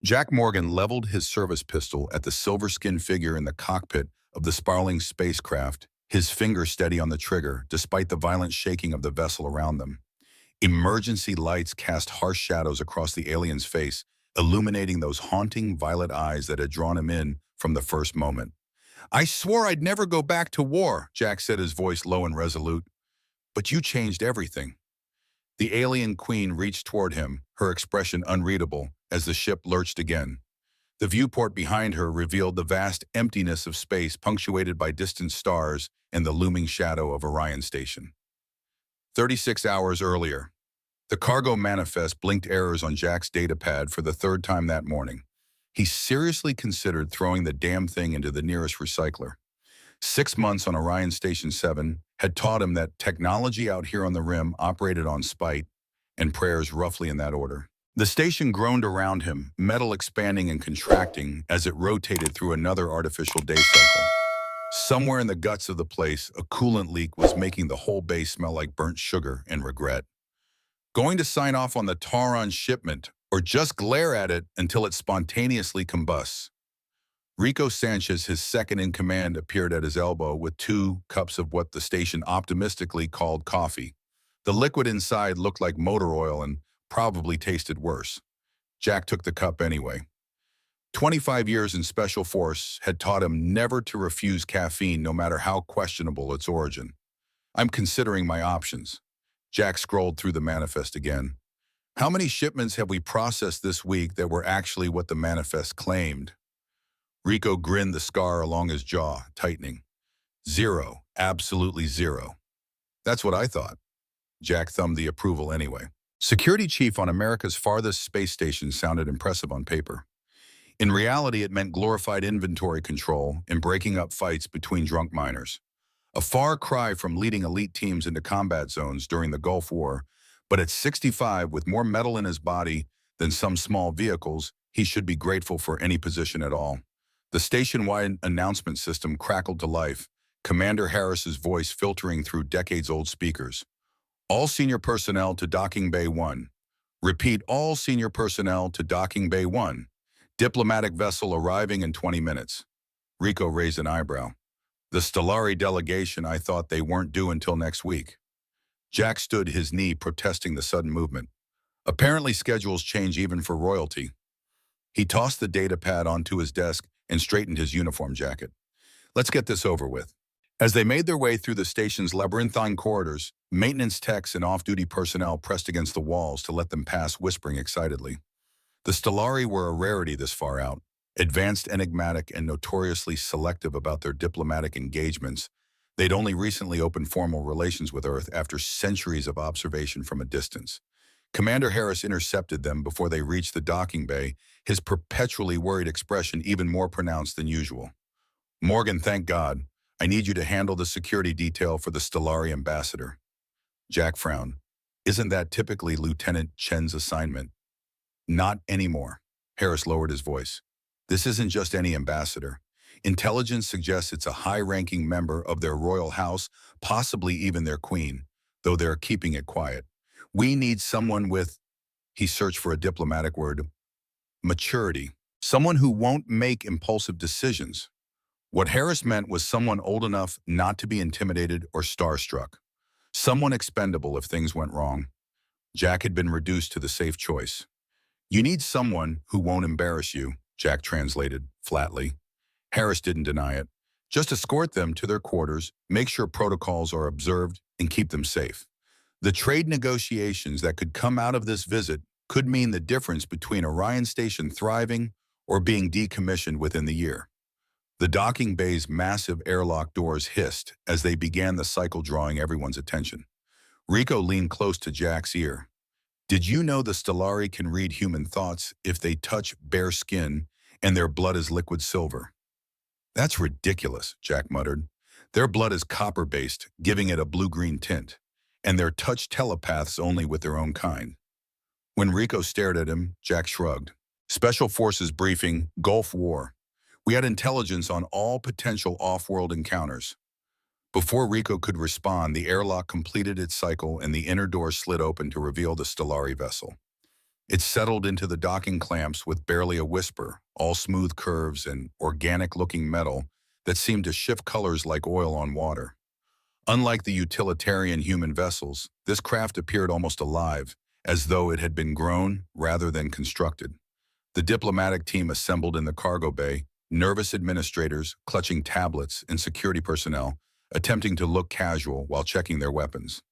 Jack Morgan leveled his service pistol at the silver-skinned figure in the cockpit of the sprawling spacecraft, his finger steady on the trigger despite the violent shaking of the vessel around them. Emergency lights cast harsh shadows across the alien's face, illuminating those haunting violet eyes that had drawn him in from the first moment. "I swore I'd never go back to war," Jack said, his voice low and resolute. "But you changed everything." The alien queen reached toward him, her expression unreadable, as the ship lurched again. The viewport behind her revealed the vast emptiness of space punctuated by distant stars and the looming shadow of Orion Station. 36 hours earlier, the cargo manifest blinked errors on Jack's datapad for the third time that morning. He seriously considered throwing the damn thing into the nearest recycler. 6 months on Orion Station 7 had taught him that technology out here on the rim operated on spite and prayers, roughly in that order. The station groaned around him, metal expanding and contracting as it rotated through another artificial day cycle. Somewhere in the guts of the place, a coolant leak was making the whole base smell like burnt sugar and regret. Going to sign off on the Tauron shipment, or just glare at it until it spontaneously combusts? Rico Sanchez, his second-in-command, appeared at his elbow with 2 cups of what the station optimistically called coffee. The liquid inside looked like motor oil and probably tasted worse. Jack took the cup anyway. 25 years in Special Force had taught him never to refuse caffeine no matter how questionable its origin. "I'm considering my options." Jack scrolled through the manifest again. "How many shipments have we processed this week that were actually what the manifest claimed?" Rico grinned, the scar along his jaw tightening. "Zero. Absolutely zero." "That's what I thought." Jack thumbed the approval anyway. Security chief on America's farthest space station sounded impressive on paper. In reality, it meant glorified inventory control and breaking up fights between drunk miners. A far cry from leading elite teams into combat zones during the Gulf War, but at 65 with more metal in his body than some small vehicles, he should be grateful for any position at all. The station-wide announcement system crackled to life, Commander Harris's voice filtering through decades-old speakers. "All senior personnel to Docking Bay 1. Repeat, all senior personnel to Docking Bay 1. Diplomatic vessel arriving in 20 minutes. Rico raised an eyebrow. "The Stellari delegation, I thought they weren't due until next week." Jack stood, his knee protesting the sudden movement. "Apparently schedules change even for royalty." He tossed the data pad onto his desk and straightened his uniform jacket. "Let's get this over with." As they made their way through the station's labyrinthine corridors, maintenance techs and off-duty personnel pressed against the walls to let them pass, whispering excitedly. The Stellari were a rarity this far out, advanced, enigmatic, and notoriously selective about their diplomatic engagements. They'd only recently opened formal relations with Earth after centuries of observation from a distance. Commander Harris intercepted them before they reached the docking bay, his perpetually worried expression even more pronounced than usual. "Morgan, thank God. I need you to handle the security detail for the Stellari ambassador." Jack frowned. "Isn't that typically Lieutenant Chen's assignment?" "Not anymore." Harris lowered his voice. "This isn't just any ambassador. Intelligence suggests it's a high-ranking member of their royal house, possibly even their queen, though they're keeping it quiet. We need someone with," he searched for a diplomatic word, "maturity. Someone who won't make impulsive decisions." What Harris meant was someone old enough not to be intimidated or starstruck. Someone expendable if things went wrong. Jack had been reduced to the safe choice. "You need someone who won't embarrass you," Jack translated, flatly. Harris didn't deny it. "Just escort them to their quarters, make sure protocols are observed, and keep them safe." The trade negotiations that could come out of this visit could mean the difference between Orion Station thriving or being decommissioned within the year. The docking bay's massive airlock doors hissed as they began the cycle, drawing everyone's attention. Rico leaned close to Jack's ear. "Did you know the Stellari can read human thoughts if they touch bare skin and their blood is liquid silver?" "That's ridiculous," Jack muttered. "Their blood is copper-based, giving it a blue-green tint, and they're touch telepaths only with their own kind." When Rico stared at him, Jack shrugged. "Special Forces briefing, Gulf War. We had intelligence on all potential off-world encounters." Before Rico could respond, the airlock completed its cycle and the inner door slid open to reveal the Stellari vessel. It settled into the docking clamps with barely a whisper, all smooth curves and organic-looking metal that seemed to shift colors like oil on water. Unlike the utilitarian human vessels, this craft appeared almost alive, as though it had been grown rather than constructed. The diplomatic team assembled in the cargo bay, nervous administrators clutching tablets and security personnel, attempting to look casual while checking their weapons.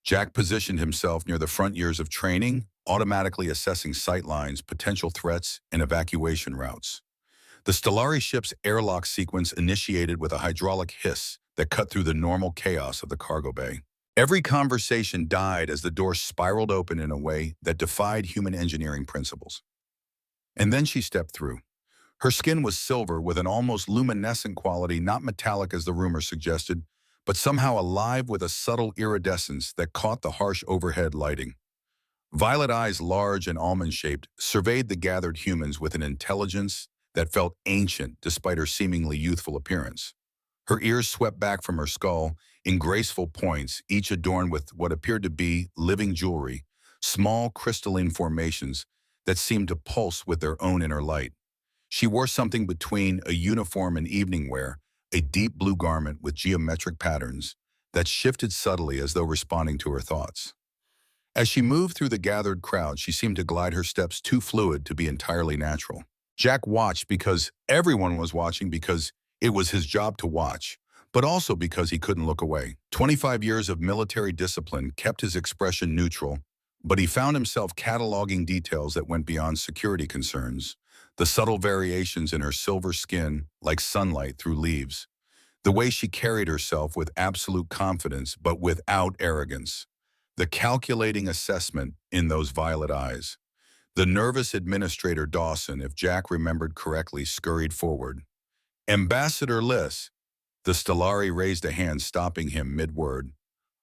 Jack positioned himself near the front years of training, automatically assessing sight lines, potential threats, and evacuation routes. The Stellari ship's airlock sequence initiated with a hydraulic hiss that cut through the normal chaos of the cargo bay. Every conversation died as the door spiraled open in a way that defied human engineering principles. And then she stepped through. Her skin was silver with an almost luminescent quality, not metallic as the rumor suggested, but somehow alive with a subtle iridescence that caught the harsh overhead lighting. Violet eyes, large and almond-shaped, surveyed the gathered humans with an intelligence that felt ancient despite her seemingly youthful appearance. Her ears swept back from her skull in graceful points, each adorned with what appeared to be living jewelry, small crystalline formations that seemed to pulse with their own inner light. She wore something between a uniform and evening wear, a deep blue garment with geometric patterns that shifted subtly as though responding to her thoughts. As she moved through the gathered crowd, she seemed to glide her steps too fluid to be entirely natural. Jack watched because everyone was watching, because it was his job to watch, but also because he couldn't look away. 25 years of military discipline kept his expression neutral, but he found himself cataloging details that went beyond security concerns. The subtle variations in her silver skin, like sunlight through leaves. The way she carried herself with absolute confidence, but without arrogance. The calculating assessment in those violet eyes. The nervous administrator Dawson, if Jack remembered correctly, scurried forward. "Ambassador Liss." The Stellari raised a hand, stopping him mid-word.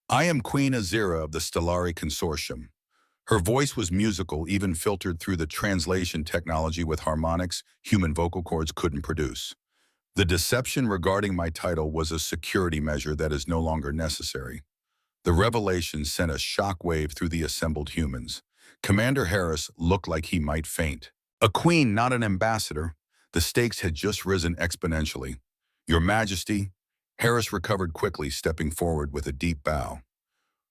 "I am Queen Azira of the Stellari Consortium." Her voice was musical, even filtered through the translation technology with harmonics human vocal cords couldn't produce. The deception regarding my title was a security measure that is no longer necessary. The revelation sent a shockwave through the assembled humans. Commander Harris looked like he might faint. A queen, not an ambassador. The stakes had just risen exponentially. "Your Majesty," Harris recovered quickly, stepping forward with a deep bow.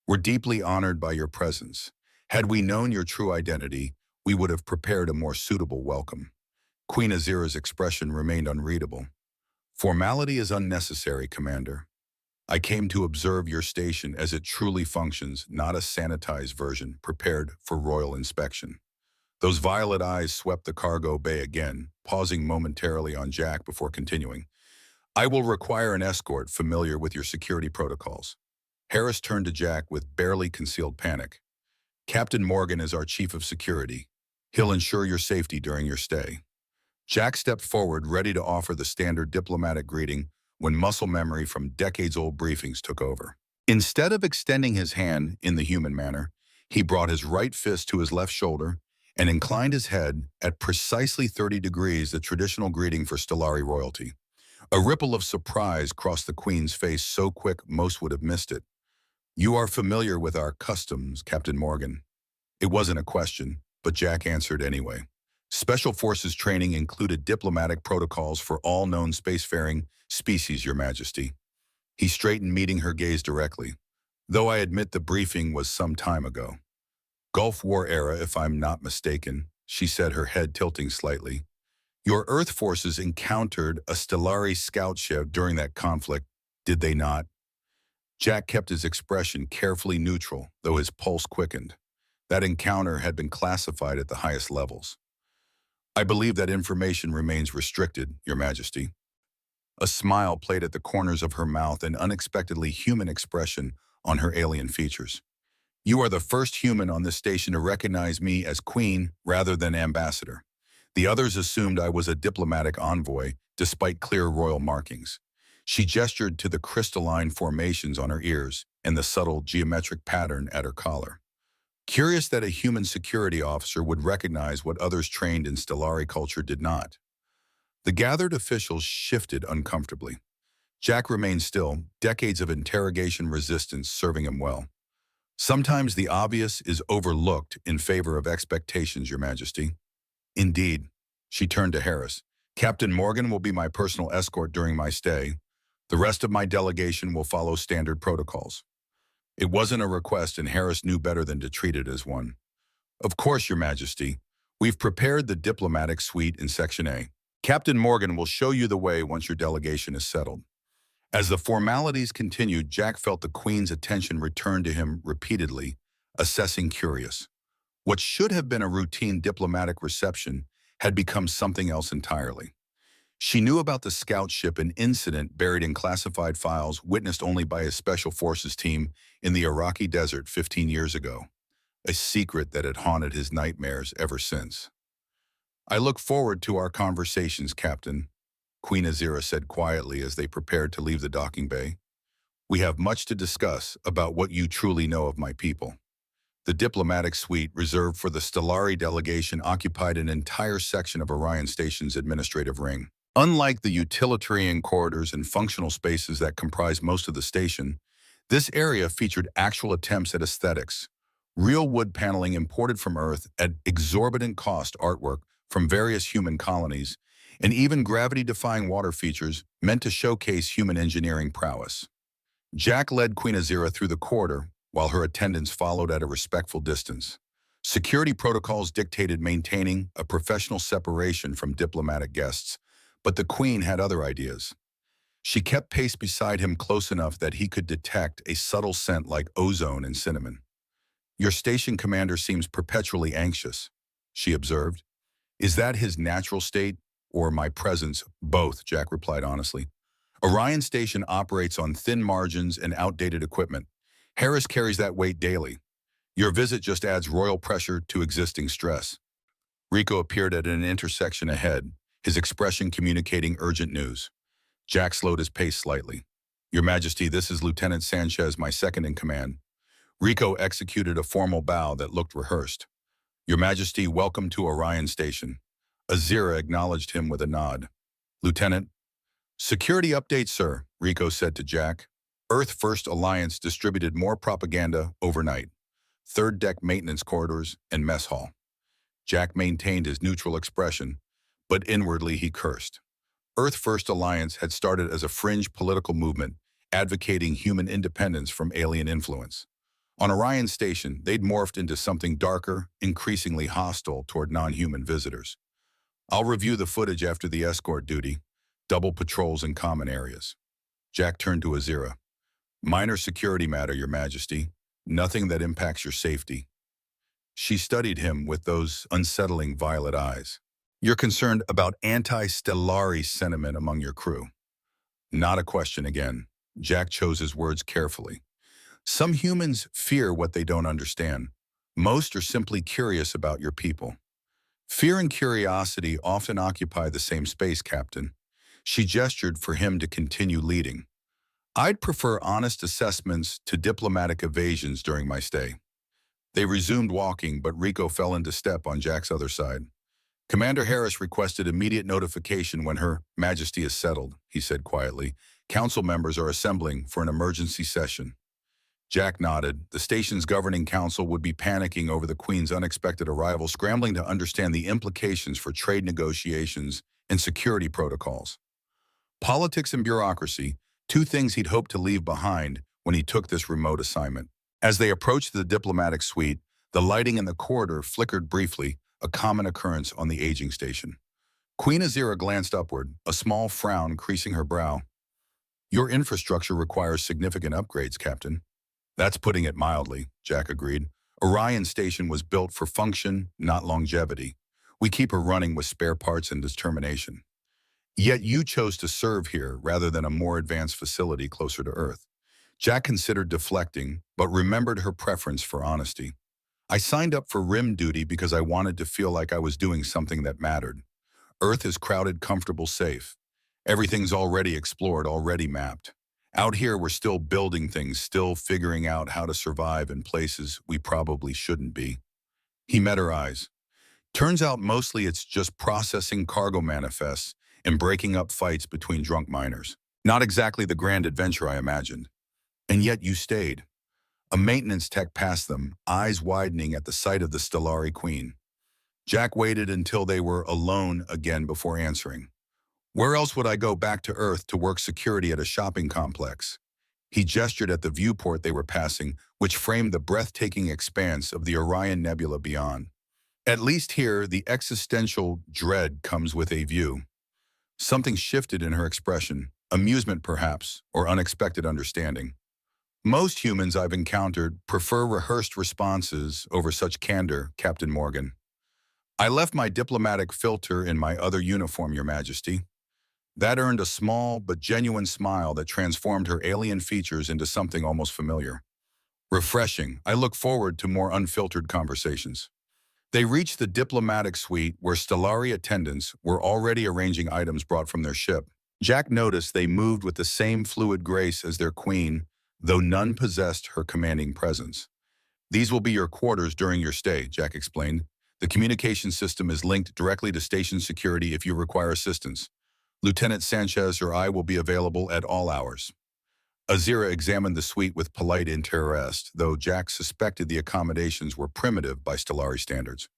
"We're deeply honored by your presence. Had we known your true identity, we would have prepared a more suitable welcome." Queen Azira's expression remained unreadable. "Formality is unnecessary, Commander. I came to observe your station as it truly functions, not a sanitized version prepared for royal inspection." Those violet eyes swept the cargo bay again, pausing momentarily on Jack before continuing. "I will require an escort familiar with your security protocols." Harris turned to Jack with barely concealed panic. "Captain Morgan is our chief of security. He'll ensure your safety during your stay." Jack stepped forward, ready to offer the standard diplomatic greeting, when muscle memory from decades-old briefings took over. Instead of extending his hand in the human manner, he brought his right fist to his left shoulder and inclined his head at precisely 30 degrees, the traditional greeting for Stellari royalty. A ripple of surprise crossed the Queen's face, so quick most would have missed it. "You are familiar with our customs, Captain Morgan." It wasn't a question, but Jack answered anyway. "Special Forces training included diplomatic protocols for all known spacefaring species, Your Majesty." He straightened, meeting her gaze directly. "Though I admit the briefing was some time ago." "Gulf War era, if I'm not mistaken," she said, her head tilting slightly. "Your Earth forces encountered a Stellari scout ship during that conflict, did they not?" Jack kept his expression carefully neutral, though his pulse quickened. That encounter had been classified at the highest levels. "I believe that information remains restricted, Your Majesty." A smile played at the corners of her mouth, an unexpectedly human expression on her alien features. "You are the first human on this station to recognize me as Queen rather than Ambassador. The others assumed I was a diplomatic envoy, despite clear royal markings." She gestured to the crystalline formations on her ears and the subtle geometric pattern at her collar. Curious that a human security officer would recognize what others trained in Stellari culture did not. The gathered officials shifted uncomfortably. Jack remained still, decades of interrogation resistance serving him well. Sometimes the obvious is overlooked in favor of expectations, Your Majesty. Indeed. She turned to Harris. Captain Morgan will be my personal escort during my stay. The rest of my delegation will follow standard protocols. It wasn't a request, and Harris knew better than to treat it as one. Of course, Your Majesty. We've prepared the diplomatic suite in Section A. Captain Morgan will show you the way once your delegation is settled. As the formalities continued, Jack felt the Queen's attention return to him repeatedly, assessing curious. What should have been a routine diplomatic reception had become something else entirely. She knew about the scout ship, an incident buried in classified files witnessed only by a special forces team in the Iraqi desert 15 years ago, a secret that had haunted his nightmares ever since. I look forward to our conversations, Captain, Queen Azira said quietly as they prepared to leave the docking bay. We have much to discuss about what you truly know of my people. The diplomatic suite reserved for the Stellari delegation occupied an entire section of Orion Station's administrative ring. Unlike the utilitarian corridors and functional spaces that comprise most of the station, this area featured actual attempts at aesthetics, real wood paneling imported from Earth at exorbitant cost, artwork from various human colonies, and even gravity-defying water features meant to showcase human engineering prowess. Jack led Queen Azira through the corridor, while her attendants followed at a respectful distance. Security protocols dictated maintaining a professional separation from diplomatic guests, but the Queen had other ideas. She kept pace beside him close enough that he could detect a subtle scent like ozone and cinnamon. Your station commander seems perpetually anxious, she observed. Is that his natural state, or my presence? Both, Jack replied honestly. Orion Station operates on thin margins and outdated equipment. Harris carries that weight daily. Your visit just adds royal pressure to existing stress. Rico appeared at an intersection ahead, his expression communicating urgent news. Jack slowed his pace slightly. Your Majesty, this is Lieutenant Sanchez, my second in command. Rico executed a formal bow that looked rehearsed. Your Majesty, welcome to Orion Station. Azira acknowledged him with a nod. Lieutenant. Security update, sir, Rico said to Jack. Earth First Alliance distributed more propaganda overnight. Third deck maintenance corridors and mess hall. Jack maintained his neutral expression, but inwardly he cursed. Earth First Alliance had started as a fringe political movement, advocating human independence from alien influence. On Orion Station, they'd morphed into something darker, increasingly hostile toward non-human visitors. I'll review the footage after the escort duty, double patrols in common areas. Jack turned to Azira. Minor security matter, Your Majesty. Nothing that impacts your safety. She studied him with those unsettling violet eyes. You're concerned about anti-Stellari sentiment among your crew. Not a question again. Jack chose his words carefully. Some humans fear what they don't understand. Most are simply curious about your people. Fear and curiosity often occupy the same space, Captain. She gestured for him to continue leading. I'd prefer honest assessments to diplomatic evasions during my stay. They resumed walking, but Rico fell into step on Jack's other side. Commander Harris requested immediate notification when Her Majesty is settled, he said quietly. Council members are assembling for an emergency session. Jack nodded. The station's governing council would be panicking over the Queen's unexpected arrival, scrambling to understand the implications for trade negotiations and security protocols. Politics and bureaucracy, two things he'd hoped to leave behind when he took this remote assignment. As they approached the diplomatic suite, the lighting in the corridor flickered briefly, a common occurrence on the aging station. Queen Azira glanced upward, a small frown creasing her brow. Your infrastructure requires significant upgrades, Captain. That's putting it mildly, Jack agreed. Orion Station was built for function, not longevity. We keep her running with spare parts and determination. Yet you chose to serve here rather than a more advanced facility closer to Earth. Jack considered deflecting, but remembered her preference for honesty. I signed up for RIM duty because I wanted to feel like I was doing something that mattered. Earth is crowded, comfortable, safe. Everything's already explored, already mapped. Out here, we're still building things, still figuring out how to survive in places we probably shouldn't be. He met her eyes. Turns out mostly it's just processing cargo manifests and breaking up fights between drunk miners. Not exactly the grand adventure I imagined. And yet you stayed. A maintenance tech passed them, eyes widening at the sight of the Stellari Queen. Jack waited until they were alone again before answering. Where else would I go back to Earth to work security at a shopping complex? He gestured at the viewport they were passing, which framed the breathtaking expanse of the Orion Nebula beyond. At least here, the existential dread comes with a view. Something shifted in her expression, amusement perhaps, or unexpected understanding. Most humans I've encountered prefer rehearsed responses over such candor, Captain Morgan. I left my diplomatic filter in my other uniform, Your Majesty. That earned a small but genuine smile that transformed her alien features into something almost familiar. Refreshing. I look forward to more unfiltered conversations. They reached the diplomatic suite where Stellari attendants were already arranging items brought from their ship. Jack noticed they moved with the same fluid grace as their queen, though none possessed her commanding presence. These will be your quarters during your stay, Jack explained. The communication system is linked directly to station security if you require assistance. Lieutenant Sanchez or I will be available at all hours. Azira examined the suite with polite interest, though Jack suspected the accommodations were primitive by Stellari standards.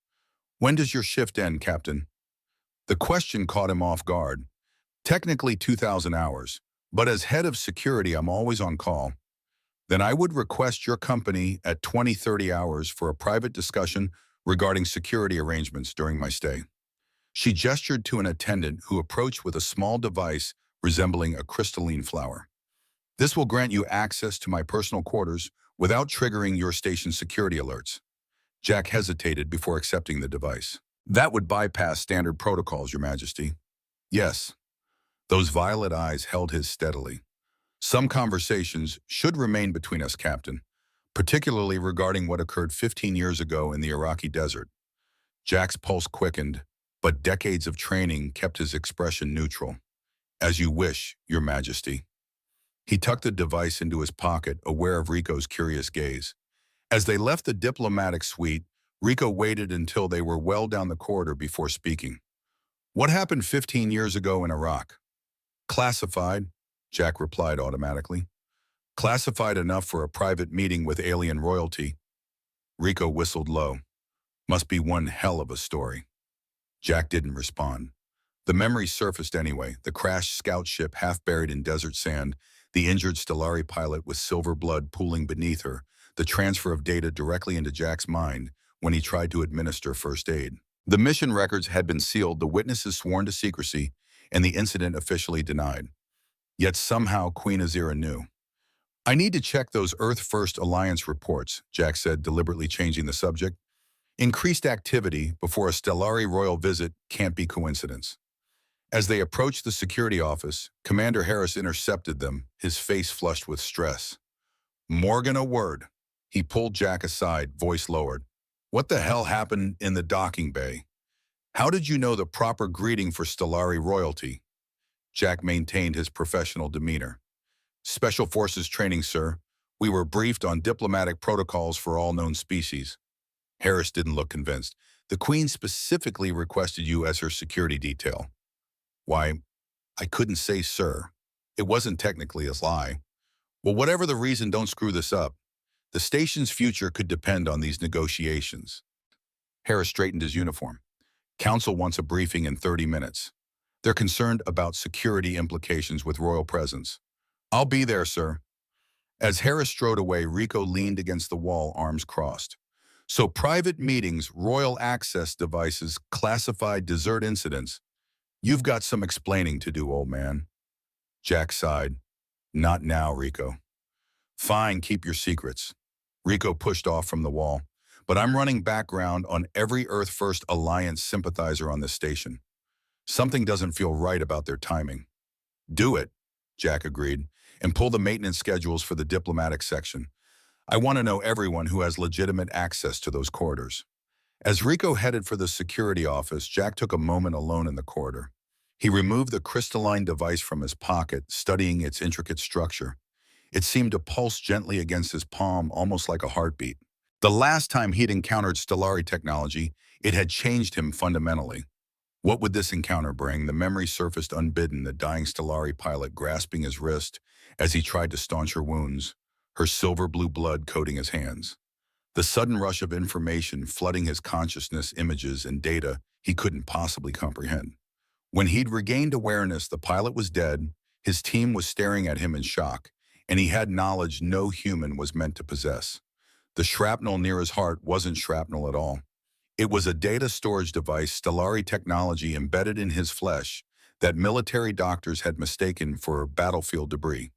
When does your shift end, Captain? The question caught him off guard. Technically 2,000 hours, but as head of security I'm always on call. Then I would request your company at 20-30 hours for a private discussion regarding security arrangements during my stay. She gestured to an attendant who approached with a small device resembling a crystalline flower. This will grant you access to my personal quarters without triggering your station security alerts. Jack hesitated before accepting the device. That would bypass standard protocols, Your Majesty. Yes. Those violet eyes held his steadily. Some conversations should remain between us, Captain, particularly regarding what occurred 15 years ago in the Iraqi desert. Jack's pulse quickened, but decades of training kept his expression neutral. As you wish, Your Majesty. He tucked the device into his pocket, aware of Rico's curious gaze. As they left the diplomatic suite, Rico waited until they were well down the corridor before speaking. What happened 15 years ago in Iraq? Classified, Jack replied automatically. Classified enough for a private meeting with alien royalty. Rico whistled low. Must be one hell of a story. Jack didn't respond. The memory surfaced anyway, the crashed scout ship half buried in desert sand, the injured Stellari pilot with silver blood pooling beneath her, the transfer of data directly into Jack's mind when he tried to administer first aid. The mission records had been sealed, the witnesses sworn to secrecy, and the incident officially denied. Yet somehow Queen Azira knew. I need to check those Earth First Alliance reports, Jack said, deliberately changing the subject. Increased activity before a Stellari royal visit can't be coincidence. As they approached the security office, Commander Harris intercepted them, his face flushed with stress. Morgan, a word. He pulled Jack aside, voice lowered. What the hell happened in the docking bay? How did you know the proper greeting for Stellari royalty? Jack maintained his professional demeanor. Special Forces training, sir. We were briefed on diplomatic protocols for all known species. Harris didn't look convinced. The Queen specifically requested you as her security detail. Why, I couldn't say sir. It wasn't technically a lie. Well, whatever the reason, don't screw this up. The station's future could depend on these negotiations. Harris straightened his uniform. Council wants a briefing in 30 minutes. They're concerned about security implications with royal presence. I'll be there, sir. As Harris strode away, Rico leaned against the wall, arms crossed. So private meetings, royal access devices, classified desert incidents. You've got some explaining to do, old man. Jack sighed. Not now, Rico. Fine, keep your secrets. Rico pushed off from the wall. But I'm running background on every Earth First Alliance sympathizer on this station. Something doesn't feel right about their timing. Do it, Jack agreed, and pull the maintenance schedules for the diplomatic section. I want to know everyone who has legitimate access to those corridors. As Rico headed for the security office, Jack took a moment alone in the corridor. He removed the crystalline device from his pocket, studying its intricate structure. It seemed to pulse gently against his palm, almost like a heartbeat. The last time he'd encountered Stellari technology, it had changed him fundamentally. What would this encounter bring? The memory surfaced unbidden, the dying Stellari pilot grasping his wrist as he tried to staunch her wounds. her silver-blue blood coating his hands. The sudden rush of information flooding his consciousness, images, and data he couldn't possibly comprehend. When he'd regained awareness, the pilot was dead, his team was staring at him in shock, and he had knowledge no human was meant to possess. The shrapnel near his heart wasn't shrapnel at all. It was a data storage device, Stellari technology embedded in his flesh, that military doctors had mistaken for battlefield debris.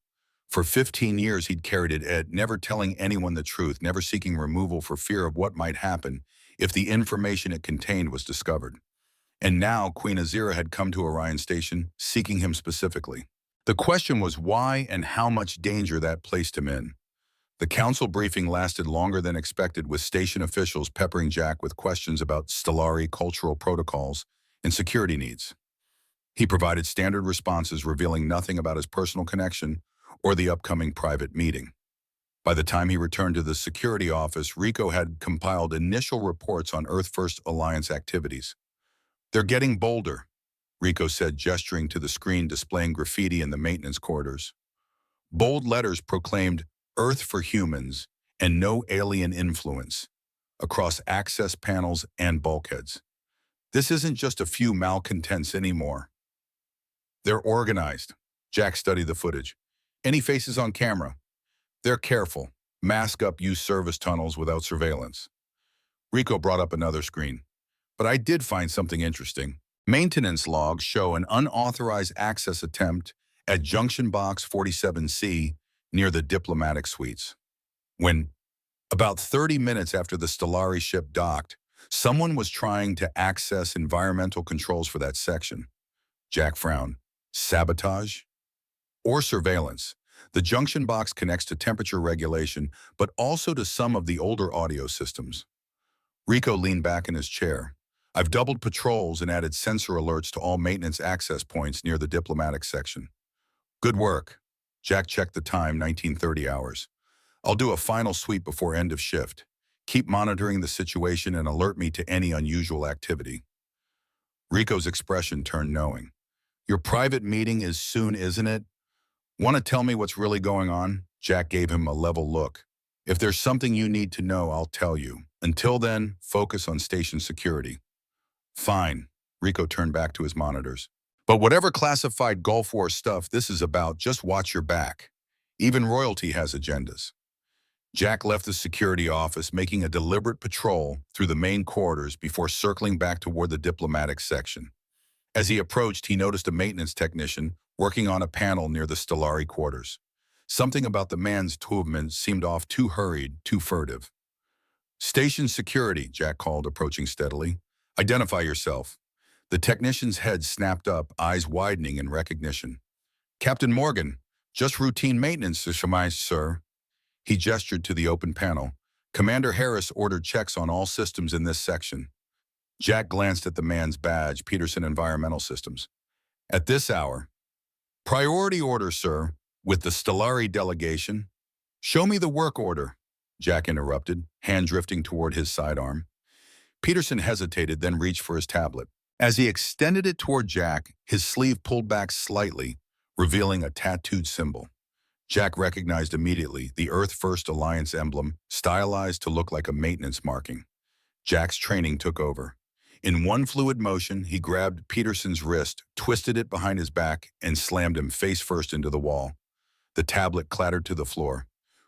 For 15 years he'd carried it, never telling anyone the truth, never seeking removal for fear of what might happen if the information it contained was discovered. And now Queen Azira had come to Orion Station, seeking him specifically. The question was why and how much danger that placed him in. The council briefing lasted longer than expected, with station officials peppering Jack with questions about Stellari cultural protocols and security needs. He provided standard responses, revealing nothing about his personal connection or the upcoming private meeting. By the time he returned to the security office, Rico had compiled initial reports on Earth First Alliance activities. "They're getting bolder," Rico said, gesturing to the screen displaying graffiti in the maintenance corridors. Bold letters proclaimed "Earth for Humans" and "No Alien Influence" across access panels and bulkheads. This isn't just a few malcontents anymore. They're organized. Jack studied the footage. Any faces on camera? They're careful. Mask up, use service tunnels without surveillance. Rico brought up another screen. But I did find something interesting. Maintenance logs show an unauthorized access attempt at Junction Box 47C near the diplomatic suites. When, about 30 minutes after the Stellari ship docked, someone was trying to access environmental controls for that section. Jack frowned. Sabotage? Or surveillance? The junction box connects to temperature regulation, but also to some of the older audio systems. Rico leaned back in his chair. I've doubled patrols and added sensor alerts to all maintenance access points near the diplomatic section. Good work. Jack checked the time, 1930 hours. I'll do a final sweep before end of shift. Keep monitoring the situation and alert me to any unusual activity. Rico's expression turned knowing. Your private meeting is soon, isn't it? Want to tell me what's really going on? Jack gave him a level look. If there's something you need to know, I'll tell you. Until then, focus on station security. Fine. Rico turned back to his monitors. But whatever classified Gulf War stuff this is about, just watch your back. Even royalty has agendas. Jack left the security office, making a deliberate patrol through the main corridors before circling back toward the diplomatic section. As he approached, he noticed a maintenance technician working on a panel near the Stellari quarters. Something about the man's movements seemed off, too hurried, too furtive. Station security, Jack called, approaching steadily. Identify yourself. The technician's head snapped up, eyes widening in recognition. Captain Morgan, just routine maintenance, sir. He gestured to the open panel. Commander Harris ordered checks on all systems in this section. Jack glanced at the man's badge, Peterson Environmental Systems. At this hour. Priority order, sir, with the Stellari delegation. Show me the work order, Jack interrupted, hand drifting toward his sidearm. Peterson hesitated, then reached for his tablet. As he extended it toward Jack, his sleeve pulled back slightly, revealing a tattooed symbol. Jack recognized immediately the Earth First Alliance emblem, stylized to look like a maintenance marking. Jack's training took over. In one fluid motion, he grabbed Peterson's wrist, twisted it behind his back, and slammed him face first into the wall. The tablet clattered to the floor.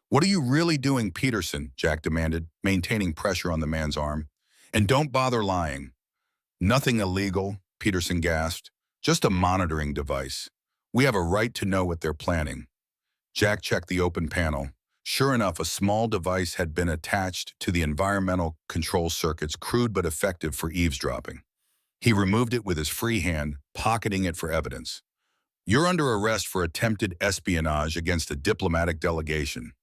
What are you really doing, Peterson? Jack demanded, maintaining pressure on the man's arm. And don't bother lying. Nothing illegal, Peterson gasped. Just a monitoring device. We have a right to know what they're planning. Jack checked the open panel. Sure enough, a small device had been attached to the environmental control circuits, crude but effective for eavesdropping. He removed it with his free hand, pocketing it for evidence. You're under arrest for attempted espionage against a diplomatic delegation,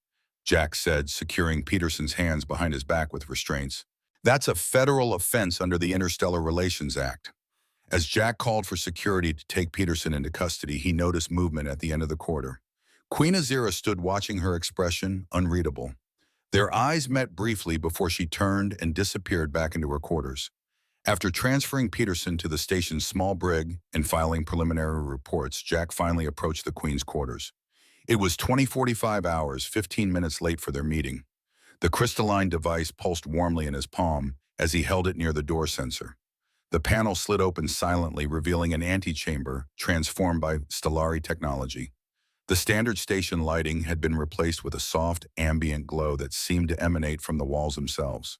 Jack said, securing Peterson's hands behind his back with restraints. That's a federal offense under the Interstellar Relations Act. As Jack called for security to take Peterson into custody, he noticed movement at the end of the corridor. Queen Azira stood watching, her expression unreadable. Their eyes met briefly before she turned and disappeared back into her quarters. After transferring Peterson to the station's small brig and filing preliminary reports, Jack finally approached the Queen's quarters. It was 20:45 hours, 15 minutes late for their meeting. The crystalline device pulsed warmly in his palm as he held it near the door sensor. The panel slid open silently, revealing an antechamber transformed by Stellari technology. The standard station lighting had been replaced with a soft, ambient glow that seemed to emanate from the walls themselves.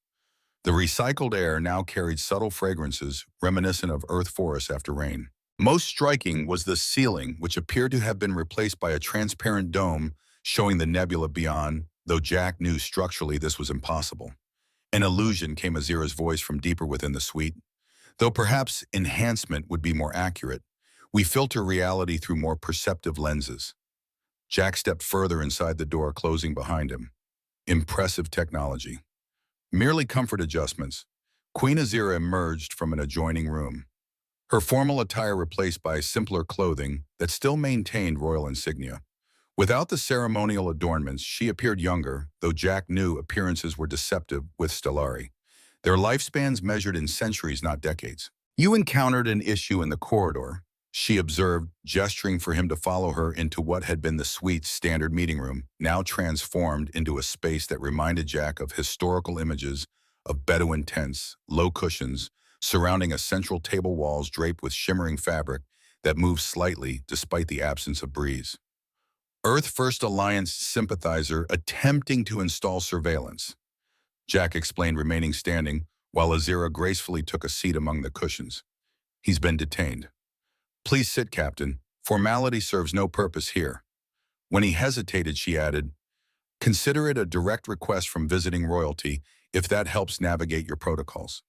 The recycled air now carried subtle fragrances reminiscent of earth forests after rain. Most striking was the ceiling, which appeared to have been replaced by a transparent dome showing the nebula beyond, though Jack knew structurally this was impossible. An illusion, came Azira's voice from deeper within the suite. Though perhaps enhancement would be more accurate, we filter reality through more perceptive lenses. Jack stepped further inside the door, closing behind him. Impressive technology. Merely comfort adjustments. Queen Azira emerged from an adjoining room, her formal attire replaced by simpler clothing that still maintained royal insignia. Without the ceremonial adornments, she appeared younger, though Jack knew appearances were deceptive with Stellari. Their lifespans measured in centuries, not decades. "You encountered an issue in the corridor," she observed, gesturing for him to follow her into what had been the suite's standard meeting room, now transformed into a space that reminded Jack of historical images of Bedouin tents, low cushions, surrounding a central table, walls draped with shimmering fabric that moved slightly despite the absence of breeze. Earth First Alliance sympathizer attempting to install surveillance, Jack explained, remaining standing while Azira gracefully took a seat among the cushions. "He's been detained." "Please sit, Captain. Formality serves no purpose here." When he hesitated, she added, "Consider it a direct request from visiting royalty if that helps navigate your protocols."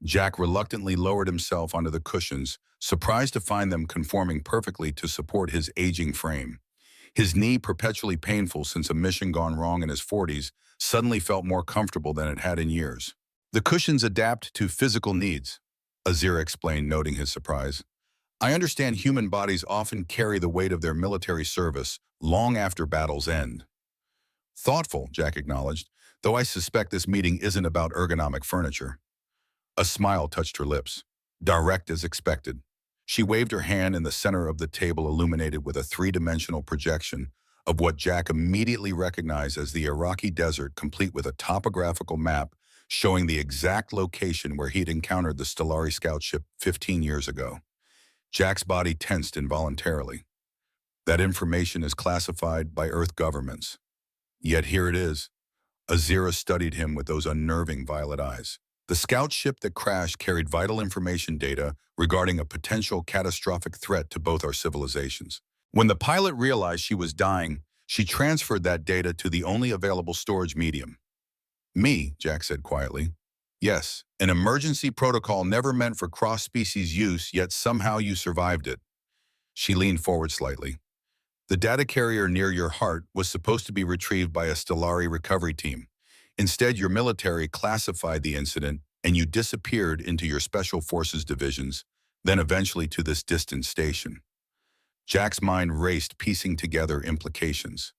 Jack reluctantly lowered himself onto the cushions, surprised to find them conforming perfectly to support his aging frame. His knee, perpetually painful since a mission gone wrong in his 40s, suddenly felt more comfortable than it had in years. "The cushions adapt to physical needs," Azira explained, noting his surprise. "I understand human bodies often carry the weight of their military service long after battles end." "Thoughtful," Jack acknowledged, "though I suspect this meeting isn't about ergonomic furniture." A smile touched her lips, direct as expected. She waved her hand, in the center of the table illuminated with a three-dimensional projection of what Jack immediately recognized as the Iraqi desert, complete with a topographical map showing the exact location where he'd encountered the Stellari scout ship 15 years ago. Jack's body tensed involuntarily. That information is classified by Earth governments. Yet here it is. Azira studied him with those unnerving violet eyes. The scout ship that crashed carried vital information data regarding a potential catastrophic threat to both our civilizations. When the pilot realized she was dying, she transferred that data to the only available storage medium. "Me," Jack said quietly. "Yes, an emergency protocol never meant for cross-species use, yet somehow you survived it." She leaned forward slightly. "The data carrier near your heart was supposed to be retrieved by a Stellari recovery team. Instead, your military classified the incident and you disappeared into your special forces divisions, then eventually to this distant station." Jack's mind raced, piecing together implications.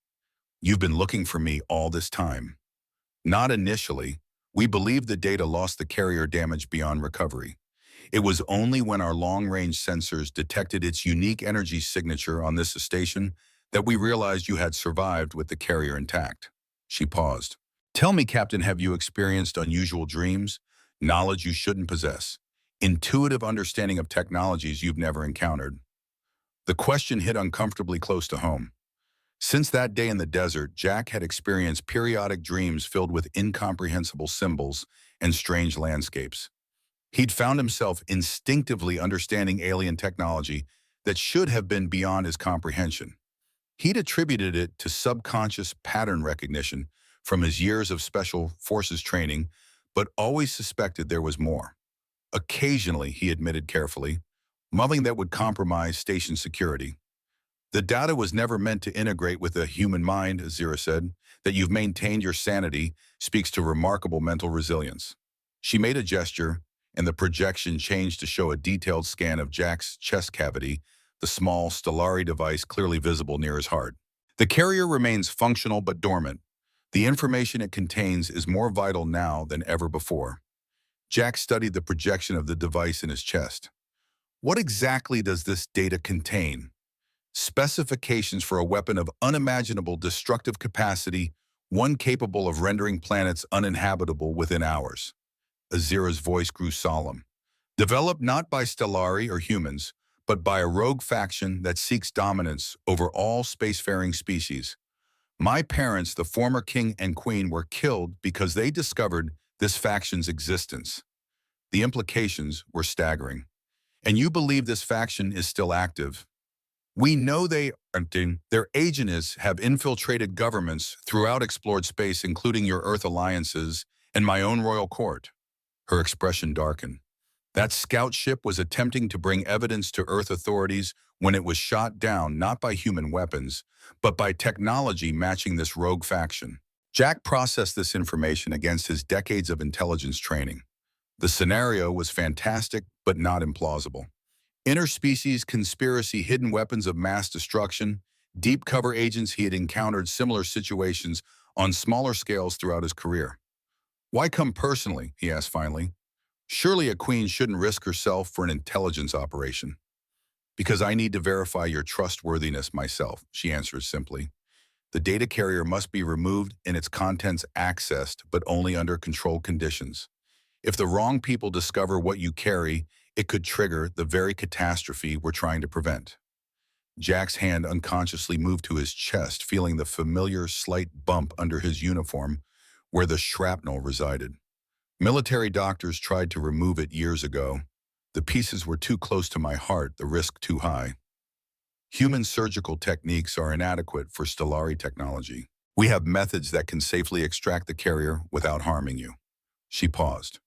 "You've been looking for me all this time." "Not initially. We believed the data lost the carrier damage beyond recovery. It was only when our long-range sensors detected its unique energy signature on this station that we realized you had survived with the carrier intact." She paused. "Tell me, Captain, have you experienced unusual dreams, knowledge you shouldn't possess, intuitive understanding of technologies you've never encountered?" The question hit uncomfortably close to home. Since that day in the desert, Jack had experienced periodic dreams filled with incomprehensible symbols and strange landscapes. He'd found himself instinctively understanding alien technology that should have been beyond his comprehension. He'd attributed it to subconscious pattern recognition from his years of special forces training, but always suspected there was more. Occasionally, he admitted carefully, mumbling that would compromise station security. "The data was never meant to integrate with the human mind," Azira said. "That you've maintained your sanity speaks to remarkable mental resilience." She made a gesture, and the projection changed to show a detailed scan of Jack's chest cavity, the small Stellari device clearly visible near his heart. "The carrier remains functional but dormant. The information it contains is more vital now than ever before." Jack studied the projection of the device in his chest. "What exactly does this data contain?" specifications for a weapon of unimaginable destructive capacity, one capable of rendering planets uninhabitable within hours. Azira's voice grew solemn. Developed not by Stellari or humans, but by a rogue faction that seeks dominance over all spacefaring species. My parents, the former king and queen, were killed because they discovered this faction's existence. The implications were staggering. And you believe this faction is still active? We know they aren't. Their agents have infiltrated governments throughout explored space, including your Earth alliances and my own royal court. Her expression darkened. That scout ship was attempting to bring evidence to Earth authorities when it was shot down not by human weapons, but by technology matching this rogue faction. Jack processed this information against his decades of intelligence training. The scenario was fantastic, but not implausible. Interspecies conspiracy, hidden weapons of mass destruction, deep cover agents. He had encountered similar situations on smaller scales throughout his career. Why come personally, he asked finally. Surely a queen shouldn't risk herself for an intelligence operation. Because I need to verify your trustworthiness myself, she answered simply. The data carrier must be removed and its contents accessed, but only under controlled conditions. If the wrong people discover what you carry, it could trigger the very catastrophe we're trying to prevent. Jack's hand unconsciously moved to his chest, feeling the familiar slight bump under his uniform where the shrapnel resided. Military doctors tried to remove it years ago. The pieces were too close to my heart, the risk too high. Human surgical techniques are inadequate for Stellari technology. We have methods that can safely extract the carrier without harming you. She paused.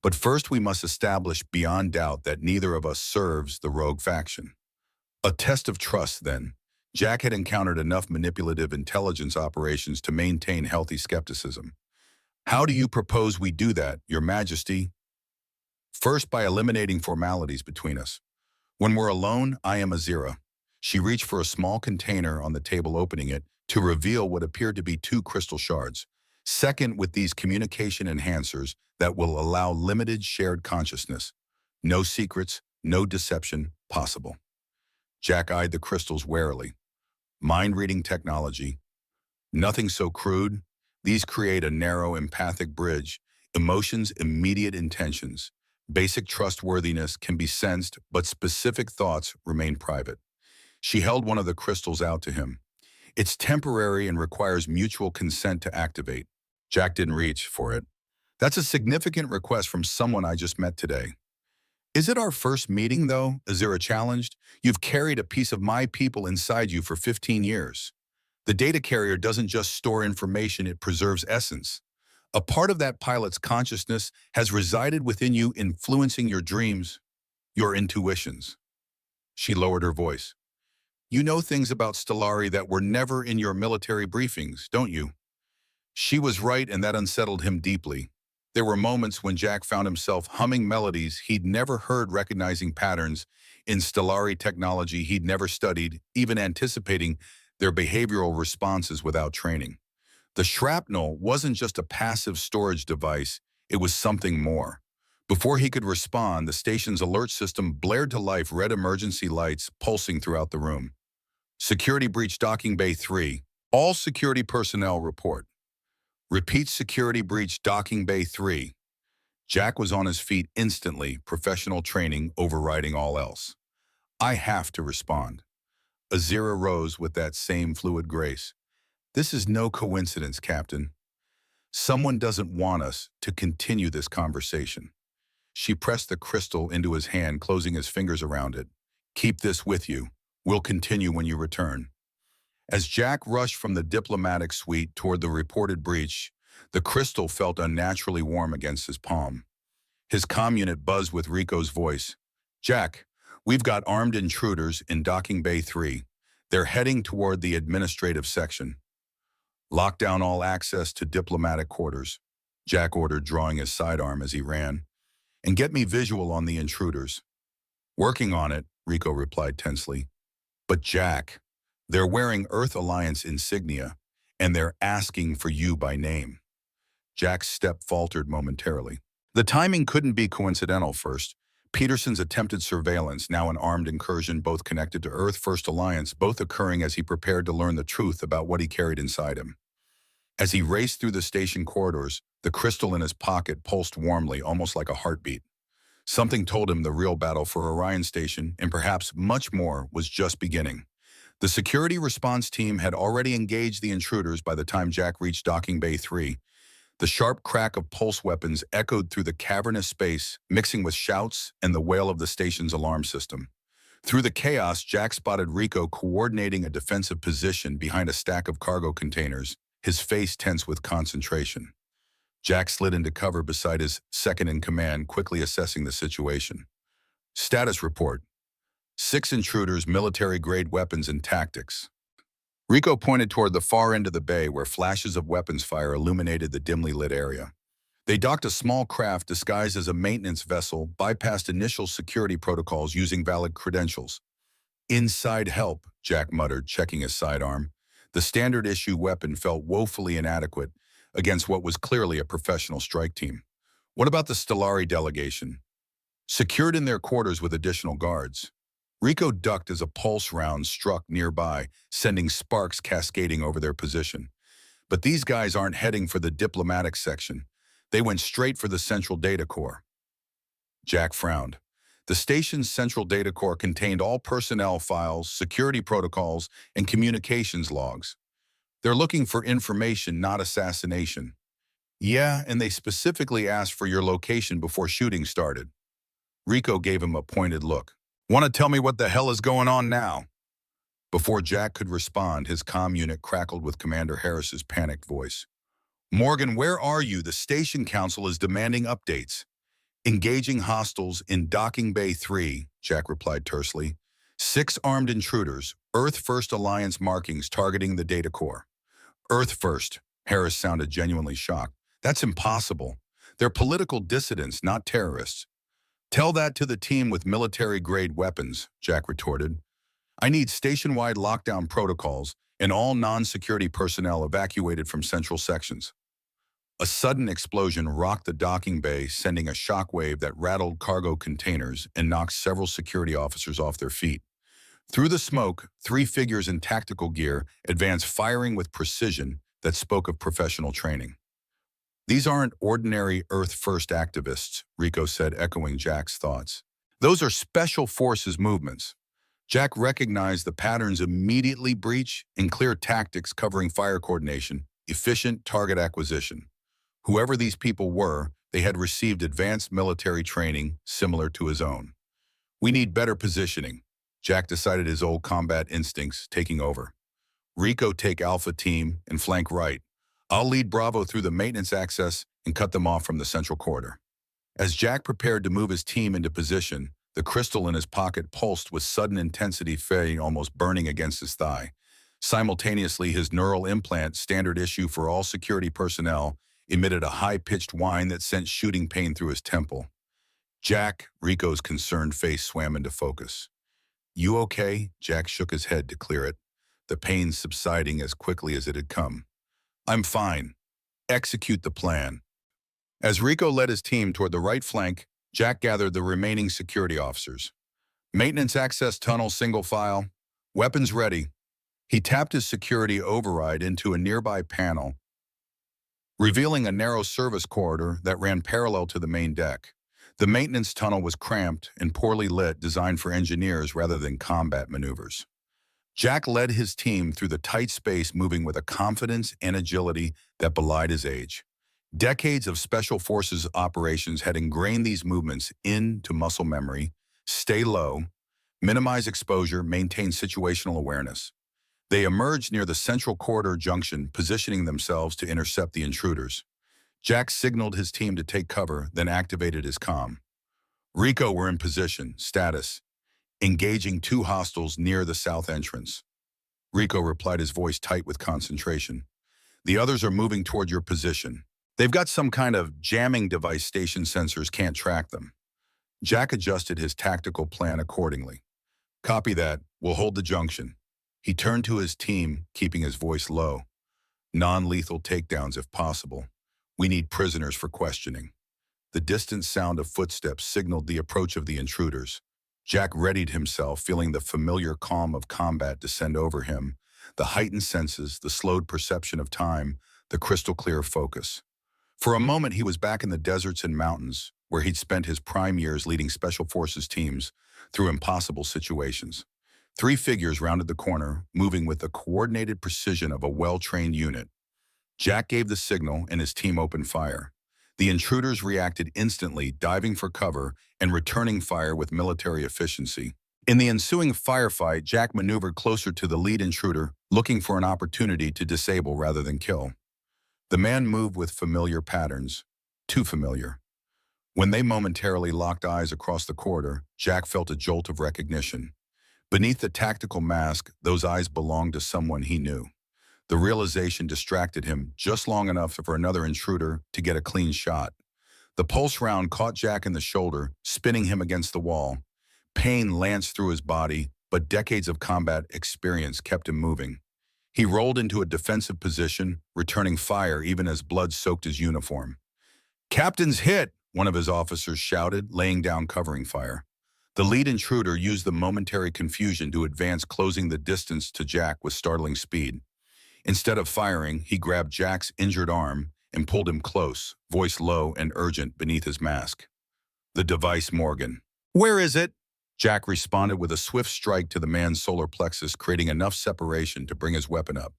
But first we must establish beyond doubt that neither of us serves the rogue faction. A test of trust, then. Jack had encountered enough manipulative intelligence operations to maintain healthy skepticism. How do you propose we do that, Your Majesty? First, by eliminating formalities between us. When we're alone, I am Azira. She reached for a small container on the table, opening it to reveal what appeared to be 2 crystal shards. Second, with these communication enhancers that will allow limited shared consciousness. No secrets, no deception possible. Jack eyed the crystals warily. Mind-reading technology. Nothing so crude. These create a narrow empathic bridge. Emotions, immediate intentions. Basic trustworthiness can be sensed, but specific thoughts remain private. She held one of the crystals out to him. It's temporary and requires mutual consent to activate. Jack didn't reach for it. That's a significant request from someone I just met today. Is it our first meeting, though? Azira challenged. You've carried a piece of my people inside you for 15 years. The data carrier doesn't just store information, it preserves essence. A part of that pilot's consciousness has resided within you, influencing your dreams, your intuitions. She lowered her voice. You know things about Stellari that were never in your military briefings, don't you? She was right, and that unsettled him deeply. There were moments when Jack found himself humming melodies he'd never heard, recognizing patterns in Stellari technology he'd never studied, even anticipating their behavioral responses without training. The shrapnel wasn't just a passive storage device, it was something more. Before he could respond, the station's alert system blared to life, red emergency lights pulsing throughout the room. Security breach docking bay 3. All security personnel report. Repeat security breach docking bay 3. Jack was on his feet instantly, professional training overriding all else. I have to respond. Azira rose with that same fluid grace. This is no coincidence, Captain. Someone doesn't want us to continue this conversation. She pressed the crystal into his hand, closing his fingers around it. Keep this with you. We'll continue when you return. As Jack rushed from the diplomatic suite toward the reported breach, the crystal felt unnaturally warm against his palm. His comm unit buzzed with Rico's voice. Jack, we've got armed intruders in docking bay 3. They're heading toward the administrative section. Lock down all access to diplomatic quarters, Jack ordered, drawing his sidearm as he ran. And get me visual on the intruders. Working on it, Rico replied tensely. But Jack, they're wearing Earth Alliance insignia, and they're asking for you by name. Jack's step faltered momentarily. The timing couldn't be coincidental. First, Peterson's attempted surveillance, now an armed incursion both connected to Earth First Alliance, both occurring as he prepared to learn the truth about what he carried inside him. As he raced through the station corridors, the crystal in his pocket pulsed warmly, almost like a heartbeat. Something told him the real battle for Orion Station, and perhaps much more, was just beginning. The security response team had already engaged the intruders by the time Jack reached Docking Bay 3. The sharp crack of pulse weapons echoed through the cavernous space, mixing with shouts and the wail of the station's alarm system. Through the chaos, Jack spotted Rico coordinating a defensive position behind a stack of cargo containers, his face tense with concentration. Jack slid into cover beside his second-in-command, quickly assessing the situation. Status report: 6 intruders, military-grade weapons and tactics. Rico pointed toward the far end of the bay where flashes of weapons fire illuminated the dimly lit area. They docked a small craft disguised as a maintenance vessel, bypassed initial security protocols using valid credentials. Inside help, Jack muttered, checking his sidearm. The standard-issue weapon felt woefully inadequate against what was clearly a professional strike team. What about the Stellari delegation? Secured in their quarters with additional guards. Rico ducked as a pulse round struck nearby, sending sparks cascading over their position. But these guys aren't heading for the diplomatic section. They went straight for the central data core. Jack frowned. The station's central data core contained all personnel files, security protocols, and communications logs. They're looking for information, not assassination. Yeah, and they specifically asked for your location before shooting started. Rico gave him a pointed look. Want to tell me what the hell is going on now? Before Jack could respond, his comm unit crackled with Commander Harris's panicked voice. Morgan, where are you? The station council is demanding updates. Engaging hostiles in Docking Bay 3, Jack replied tersely. 6 armed intruders, Earth First Alliance markings targeting the data core. Earth First, Harris sounded genuinely shocked. That's impossible. They're political dissidents, not terrorists. Tell that to the team with military-grade weapons, Jack retorted. I need station-wide lockdown protocols and all non-security personnel evacuated from central sections. A sudden explosion rocked the docking bay, sending a shockwave that rattled cargo containers and knocked several security officers off their feet. Through the smoke, 3 figures in tactical gear advanced, firing with precision that spoke of professional training. These aren't ordinary Earth First activists, Rico said, echoing Jack's thoughts. Those are special forces movements. Jack recognized the patterns immediately: breach and clear tactics covering fire coordination, efficient target acquisition. Whoever these people were, they had received advanced military training similar to his own. We need better positioning. Jack decided, his old combat instincts taking over. Rico, take Alpha team and flank right. I'll lead Bravo through the maintenance access and cut them off from the central corridor. As Jack prepared to move his team into position, the crystal in his pocket pulsed with sudden intensity, fading, almost burning against his thigh. Simultaneously, his neural implant, standard issue for all security personnel, emitted a high-pitched whine that sent shooting pain through his temple. Jack, Rico's concerned face swam into focus. You okay? Jack shook his head to clear it, the pain subsiding as quickly as it had come. I'm fine. Execute the plan. As Rico led his team toward the right flank, Jack gathered the remaining security officers. Maintenance access tunnel, single file. Weapons ready. He tapped his security override into a nearby panel, revealing a narrow service corridor that ran parallel to the main deck. The maintenance tunnel was cramped and poorly lit, designed for engineers rather than combat maneuvers. Jack led his team through the tight space, moving with a confidence and agility that belied his age. Decades of Special Forces operations had ingrained these movements into muscle memory: stay low, minimize exposure, maintain situational awareness. They emerged near the central corridor junction, positioning themselves to intercept the intruders. Jack signaled his team to take cover, then activated his comm. Rico, we're in position. Status: engaging 2 hostiles near the south entrance. Rico replied, his voice tight with concentration. The others are moving toward your position. They've got some kind of jamming device. Station sensors can't track them. Jack adjusted his tactical plan accordingly. Copy that. We'll hold the junction. He turned to his team, keeping his voice low. Non-lethal takedowns if possible. We need prisoners for questioning. The distant sound of footsteps signaled the approach of the intruders. Jack readied himself, feeling the familiar calm of combat descend over him, the heightened senses, the slowed perception of time, the crystal-clear focus. For a moment, he was back in the deserts and mountains, where he'd spent his prime years leading Special Forces teams through impossible situations. Three figures rounded the corner, moving with the coordinated precision of a well-trained unit. Jack gave the signal, and his team opened fire. The intruders reacted instantly, diving for cover and returning fire with military efficiency. In the ensuing firefight, Jack maneuvered closer to the lead intruder, looking for an opportunity to disable rather than kill. The man moved with familiar patterns, too familiar. When they momentarily locked eyes across the corridor, Jack felt a jolt of recognition. Beneath the tactical mask, those eyes belonged to someone he knew. The realization distracted him just long enough for another intruder to get a clean shot. The pulse round caught Jack in the shoulder, spinning him against the wall. Pain lanced through his body, but decades of combat experience kept him moving. He rolled into a defensive position, returning fire even as blood soaked his uniform. "Captain's hit!" one of his officers shouted, laying down covering fire. The lead intruder used the momentary confusion to advance, closing the distance to Jack with startling speed. Instead of firing, he grabbed Jack's injured arm and pulled him close, voice low and urgent beneath his mask. "The device, Morgan." "Where is it?" Jack responded with a swift strike to the man's solar plexus, creating enough separation to bring his weapon up.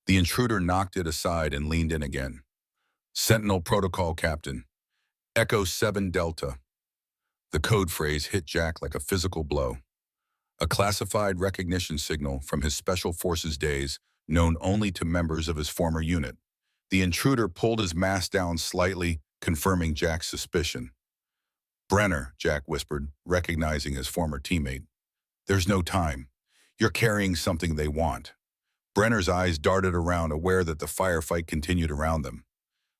The intruder knocked it aside and leaned in again. "Sentinel Protocol, Captain. Echo 7 Delta." The code phrase hit Jack like a physical blow. A classified recognition signal from his Special Forces days, known only to members of his former unit. The intruder pulled his mask down slightly, confirming Jack's suspicion. "Brenner," Jack whispered, recognizing his former teammate. "There's no time. You're carrying something they want." Brenner's eyes darted around, aware that the firefight continued around them.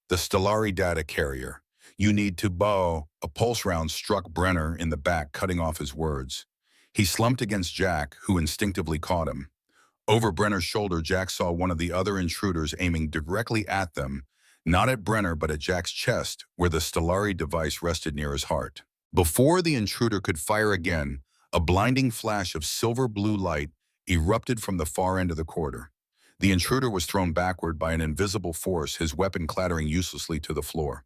"The Stellari data carrier. You need to bow." A pulse round struck Brenner in the back, cutting off his words. He slumped against Jack, who instinctively caught him. Over Brenner's shoulder, Jack saw one of the other intruders aiming directly at them, not at Brenner but at Jack's chest, where the Stellari device rested near his heart. Before the intruder could fire again, a blinding flash of silver-blue light erupted from the far end of the corridor. The intruder was thrown backward by an invisible force, his weapon clattering uselessly to the floor.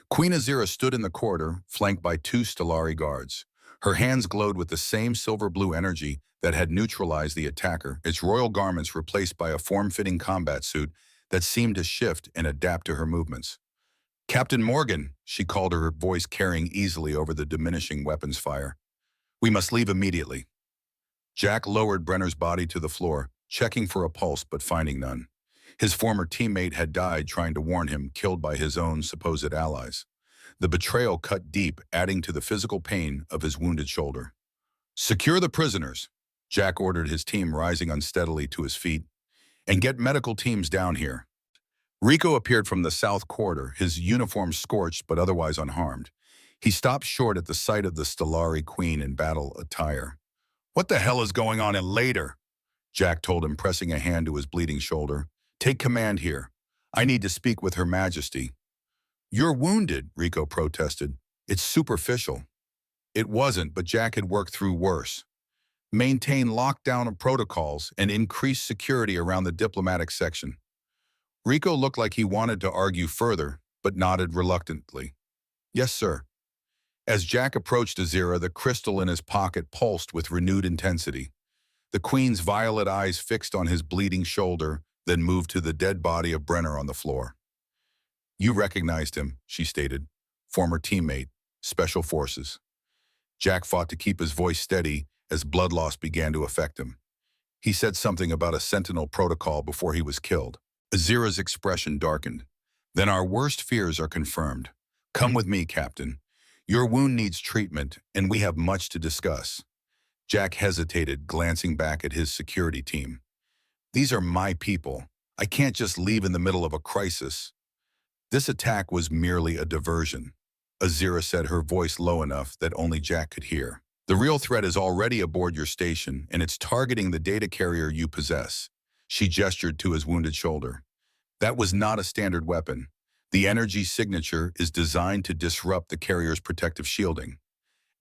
Queen Azira stood in the corridor, flanked by two Stellari guards. Her hands glowed with the same silver-blue energy that had neutralized the attacker, its royal garments replaced by a form-fitting combat suit that seemed to shift and adapt to her movements. "Captain Morgan," she called, her voice carrying easily over the diminishing weapons fire. "We must leave immediately." Jack lowered Brenner's body to the floor, checking for a pulse but finding none. His former teammate had died trying to warn him, killed by his own supposed allies. The betrayal cut deep, adding to the physical pain of his wounded shoulder. "Secure the prisoners," Jack ordered, his team rising unsteadily to his feet. "And get medical teams down here." Rico appeared from the south corridor, his uniform scorched but otherwise unharmed. He stopped short at the sight of the Stellari Queen in battle attire. "What the hell is going on later?" Jack told him, pressing a hand to his bleeding shoulder. "Take command here. I need to speak with Her Majesty." "You're wounded," Rico protested. "It's superficial." It wasn't, but Jack had worked through worse. "Maintain lockdown of protocols and increase security around the diplomatic section." Rico looked like he wanted to argue further, but nodded reluctantly. "Yes, sir." As Jack approached Azira, the crystal in his pocket pulsed with renewed intensity. The Queen's violet eyes fixed on his bleeding shoulder, then moved to the dead body of Brenner on the floor. "You recognized him," she stated. "Former teammate, Special Forces." Jack fought to keep his voice steady as blood loss began to affect him. He said something about a Sentinel protocol before he was killed. Azira's expression darkened. "Then our worst fears are confirmed. Come with me, Captain. Your wound needs treatment, and we have much to discuss." Jack hesitated, glancing back at his security team. "These are my people. I can't just leave in the middle of a crisis." "This attack was merely a diversion," Azira said, her voice low enough that only Jack could hear. "The real threat is already aboard your station, and it's targeting the data carrier you possess." She gestured to his wounded shoulder. "That was not a standard weapon. The energy signature is designed to disrupt the carrier's protective shielding.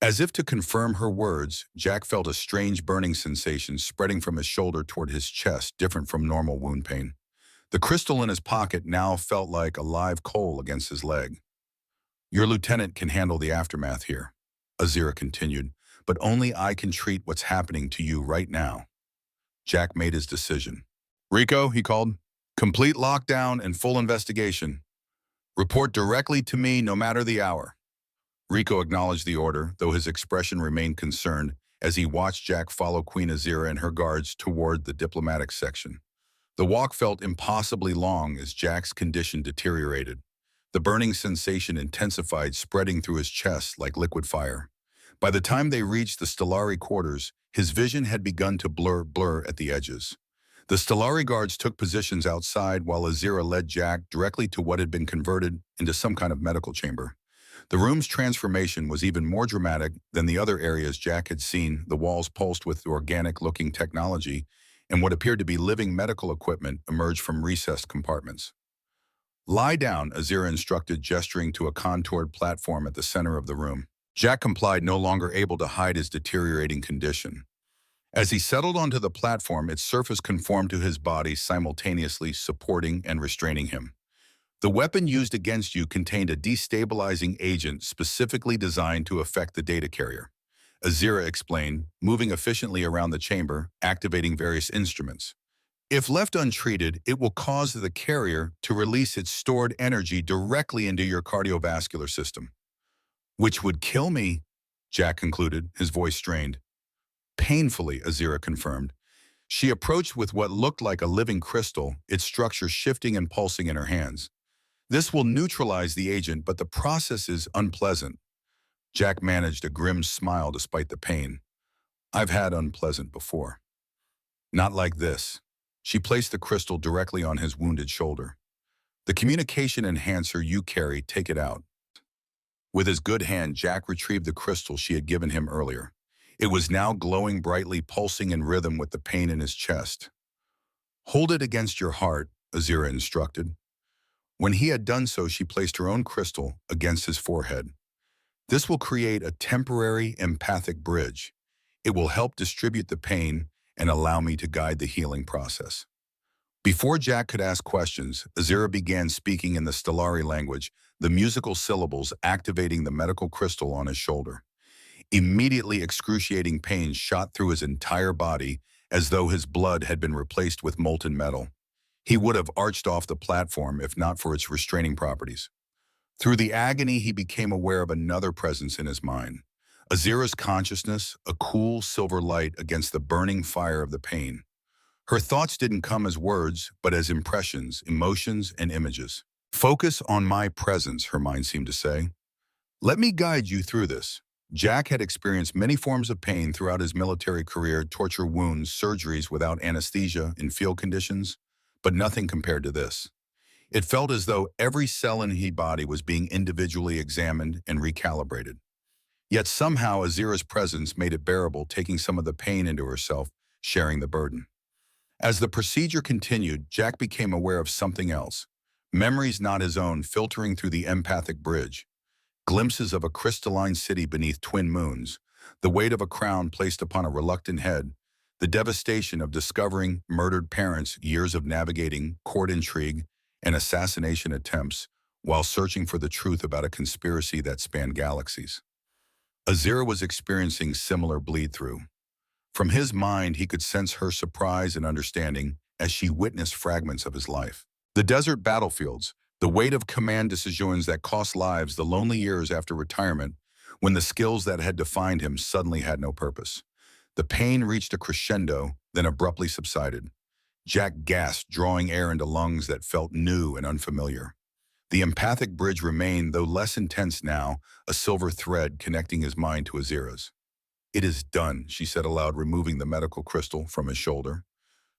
As if to confirm her words, Jack felt a strange burning sensation spreading from his shoulder toward his chest, different from normal wound pain. The crystal in his pocket now felt like a live coal against his leg. Your lieutenant can handle the aftermath here, Azira continued, but only I can treat what's happening to you right now. Jack made his decision. Rico, he called, complete lockdown and full investigation. Report directly to me no matter the hour. Rico acknowledged the order, though his expression remained concerned as he watched Jack follow Queen Azira and her guards toward the diplomatic section. The walk felt impossibly long as Jack's condition deteriorated. The burning sensation intensified, spreading through his chest like liquid fire. By the time they reached the Stellari quarters, his vision had begun to blur at the edges. The Stellari guards took positions outside while Azira led Jack directly to what had been converted into some kind of medical chamber. The room's transformation was even more dramatic than the other areas Jack had seen. The walls pulsed with organic-looking technology, and what appeared to be living medical equipment emerged from recessed compartments. Lie down, Azira instructed, gesturing to a contoured platform at the center of the room. Jack complied, no longer able to hide his deteriorating condition. As he settled onto the platform, its surface conformed to his body, simultaneously supporting and restraining him. The weapon used against you contained a destabilizing agent specifically designed to affect the data carrier, Azira explained, moving efficiently around the chamber, activating various instruments. If left untreated, it will cause the carrier to release its stored energy directly into your cardiovascular system. Which would kill me, Jack concluded, his voice strained. Painfully, Azira confirmed. She approached with what looked like a living crystal, its structure shifting and pulsing in her hands. This will neutralize the agent, but the process is unpleasant. Jack managed a grim smile despite the pain. I've had unpleasant before. Not like this. She placed the crystal directly on his wounded shoulder. The communication enhancer you carry, take it out. With his good hand, Jack retrieved the crystal she had given him earlier. It was now glowing brightly, pulsing in rhythm with the pain in his chest. Hold it against your heart, Azira instructed. When he had done so, she placed her own crystal against his forehead. This will create a temporary empathic bridge. It will help distribute the pain and allow me to guide the healing process. Before Jack could ask questions, Azira began speaking in the Stellari language, the musical syllables activating the medical crystal on his shoulder. Immediately, excruciating pain shot through his entire body as though his blood had been replaced with molten metal. He would have arched off the platform if not for its restraining properties. Through the agony, he became aware of another presence in his mind. Azira's consciousness, a cool silver light against the burning fire of the pain. Her thoughts didn't come as words, but as impressions, emotions, and images. Focus on my presence, her mind seemed to say. Let me guide you through this. Jack had experienced many forms of pain throughout his military career, torture wounds, surgeries without anesthesia in field conditions, but nothing compared to this. It felt as though every cell in his body was being individually examined and recalibrated. Yet somehow Azira's presence made it bearable, taking some of the pain into herself, sharing the burden. As the procedure continued, Jack became aware of something else. Memories not his own filtering through the empathic bridge. Glimpses of a crystalline city beneath twin moons, the weight of a crown placed upon a reluctant head, the devastation of discovering murdered parents, years of navigating court intrigue and assassination attempts while searching for the truth about a conspiracy that spanned galaxies. Azira was experiencing similar bleed-through. From his mind, he could sense her surprise and understanding as she witnessed fragments of his life. The desert battlefields, the weight of command decisions that cost lives, the lonely years after retirement, when the skills that had defined him suddenly had no purpose. The pain reached a crescendo, then abruptly subsided. Jack gasped, drawing air into lungs that felt new and unfamiliar. The empathic bridge remained, though less intense now, a silver thread connecting his mind to Azira's. It is done, she said aloud, removing the medical crystal from his shoulder.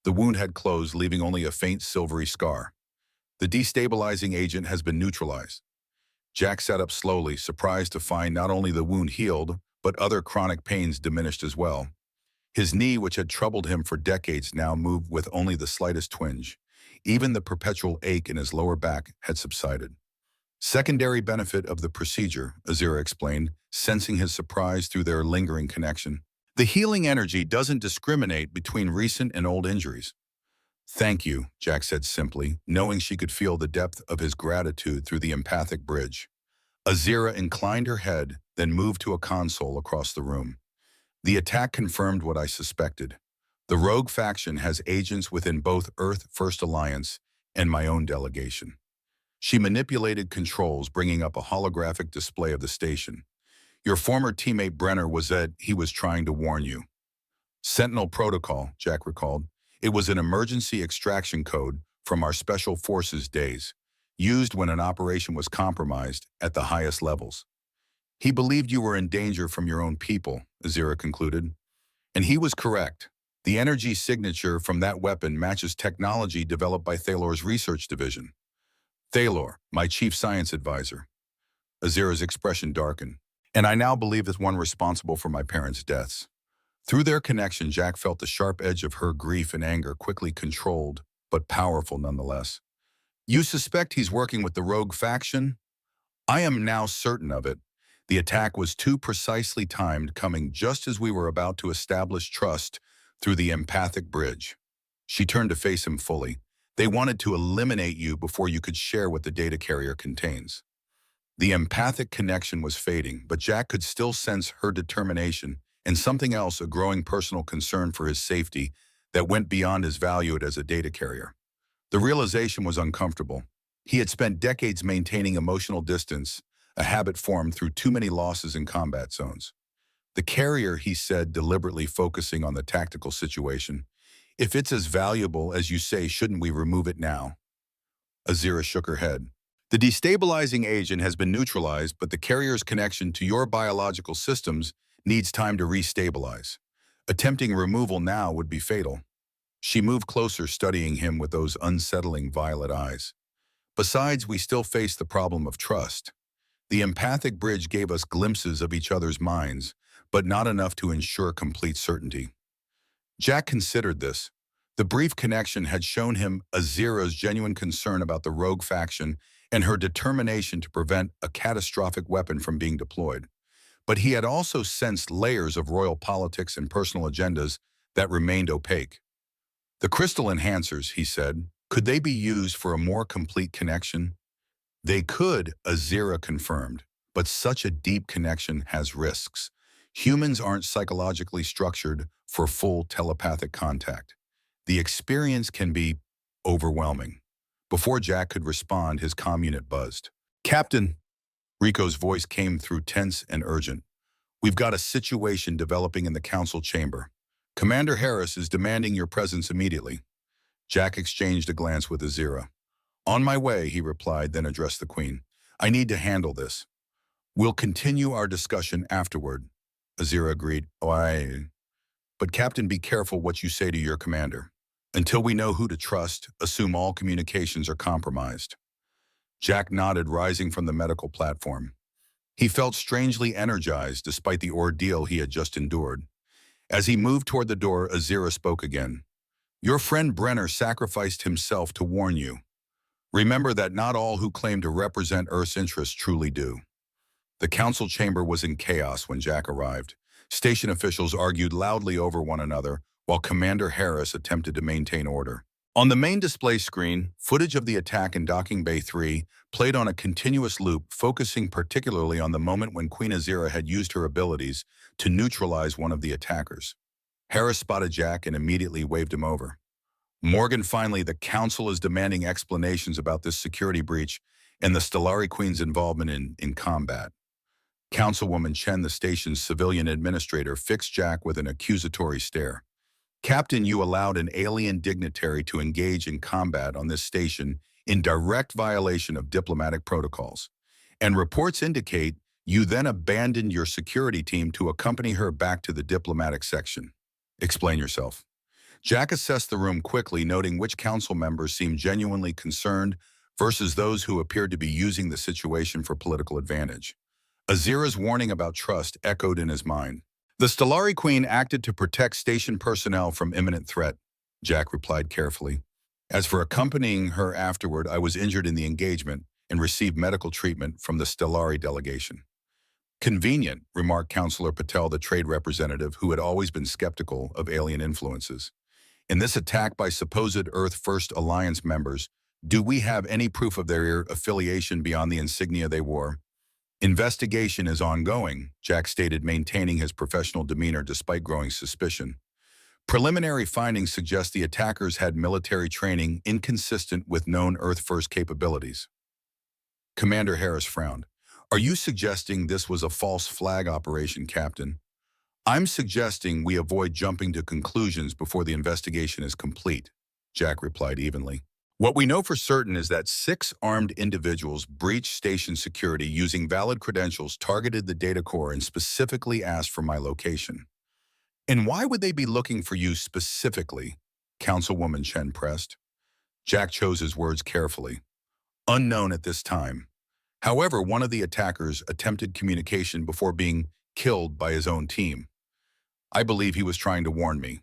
The wound had closed, leaving only a faint silvery scar. The destabilizing agent has been neutralized. Jack sat up slowly, surprised to find not only the wound healed, but other chronic pains diminished as well. His knee, which had troubled him for decades, now moved with only the slightest twinge. Even the perpetual ache in his lower back had subsided. Secondary benefit of the procedure, Azira explained, sensing his surprise through their lingering connection. The healing energy doesn't discriminate between recent and old injuries. Thank you, Jack said simply, knowing she could feel the depth of his gratitude through the empathic bridge. Azira inclined her head, then moved to a console across the room. The attack confirmed what I suspected. The rogue faction has agents within both Earth First Alliance and my own delegation. She manipulated controls, bringing up a holographic display of the station. Your former teammate Brenner was said he was trying to warn you. Sentinel Protocol, Jack recalled. It was an emergency extraction code from our Special Forces days, used when an operation was compromised at the highest levels. He believed you were in danger from your own people, Azira concluded. And he was correct. The energy signature from that weapon matches technology developed by Thalor's research division. Thalor, my chief science advisor. Azira's expression darkened. And I now believe is one responsible for my parents' deaths. Through their connection, Jack felt the sharp edge of her grief and anger, quickly controlled, but powerful nonetheless. You suspect he's working with the rogue faction? I am now certain of it. The attack was too precisely timed, coming just as we were about to establish trust through the empathic bridge. She turned to face him fully. They wanted to eliminate you before you could share what the data carrier contains. The empathic connection was fading, but Jack could still sense her determination and something else, a growing personal concern for his safety that went beyond his value as a data carrier. The realization was uncomfortable. He had spent decades maintaining emotional distance, a habit formed through too many losses in combat zones. The carrier, he said, deliberately focusing on the tactical situation. If it's as valuable as you say, shouldn't we remove it now? Azira shook her head. The destabilizing agent has been neutralized, but the carrier's connection to your biological systems needs time to restabilize. Attempting removal now would be fatal. She moved closer, studying him with those unsettling violet eyes. Besides, we still face the problem of trust. The empathic bridge gave us glimpses of each other's minds, but not enough to ensure complete certainty. Jack considered this. The brief connection had shown him Azira's genuine concern about the rogue faction and her determination to prevent a catastrophic weapon from being deployed. But he had also sensed layers of royal politics and personal agendas that remained opaque. The crystal enhancers, he said, could they be used for a more complete connection? They could, Azira confirmed, but such a deep connection has risks. Humans aren't psychologically structured for full telepathic contact. The experience can be overwhelming. Before Jack could respond, his comm unit buzzed. Captain, Rico's voice came through tense and urgent. We've got a situation developing in the council chamber. Commander Harris is demanding your presence immediately. Jack exchanged a glance with Azira. On my way, he replied, then addressed the Queen. I need to handle this. We'll continue our discussion afterward. Azira agreed. But Captain, be careful what you say to your commander. Until we know who to trust, assume all communications are compromised. Jack nodded, rising from the medical platform. He felt strangely energized despite the ordeal he had just endured. As he moved toward the door, Azira spoke again. Your friend Brenner sacrificed himself to warn you. Remember that not all who claim to represent Earth's interests truly do. The council chamber was in chaos when Jack arrived. Station officials argued loudly over one another, while Commander Harris attempted to maintain order. On the main display screen, footage of the attack in Docking Bay 3 played on a continuous loop, focusing particularly on the moment when Queen Azira had used her abilities to neutralize one of the attackers. Harris spotted Jack and immediately waved him over. Morgan, finally, the council is demanding explanations about this security breach and the Stellari Queen's involvement in combat. Councilwoman Chen, the station's civilian administrator, fixed Jack with an accusatory stare. Captain, you allowed an alien dignitary to engage in combat on this station in direct violation of diplomatic protocols. And reports indicate you then abandoned your security team to accompany her back to the diplomatic section. Explain yourself. Jack assessed the room quickly, noting which council members seemed genuinely concerned versus those who appeared to be using the situation for political advantage. Azira's warning about trust echoed in his mind. The Stellari Queen acted to protect station personnel from imminent threat, Jack replied carefully. As for accompanying her afterward, I was injured in the engagement, and receive medical treatment from the Stellari delegation. Convenient, remarked Councillor Patel, the trade representative who had always been skeptical of alien influences. In this attack by supposed Earth First Alliance members, do we have any proof of their affiliation beyond the insignia they wore? Investigation is ongoing, Jack stated, maintaining his professional demeanor despite growing suspicion. Preliminary findings suggest the attackers had military training inconsistent with known Earth First capabilities. Commander Harris frowned. Are you suggesting this was a false flag operation, Captain? I'm suggesting we avoid jumping to conclusions before the investigation is complete, Jack replied evenly. What we know for certain is that 6 armed individuals breached station security using valid credentials, targeted the data core, and specifically asked for my location. And why would they be looking for you specifically? Councilwoman Chen pressed. Jack chose his words carefully. Unknown at this time. However, one of the attackers attempted communication before being killed by his own team. I believe he was trying to warn me.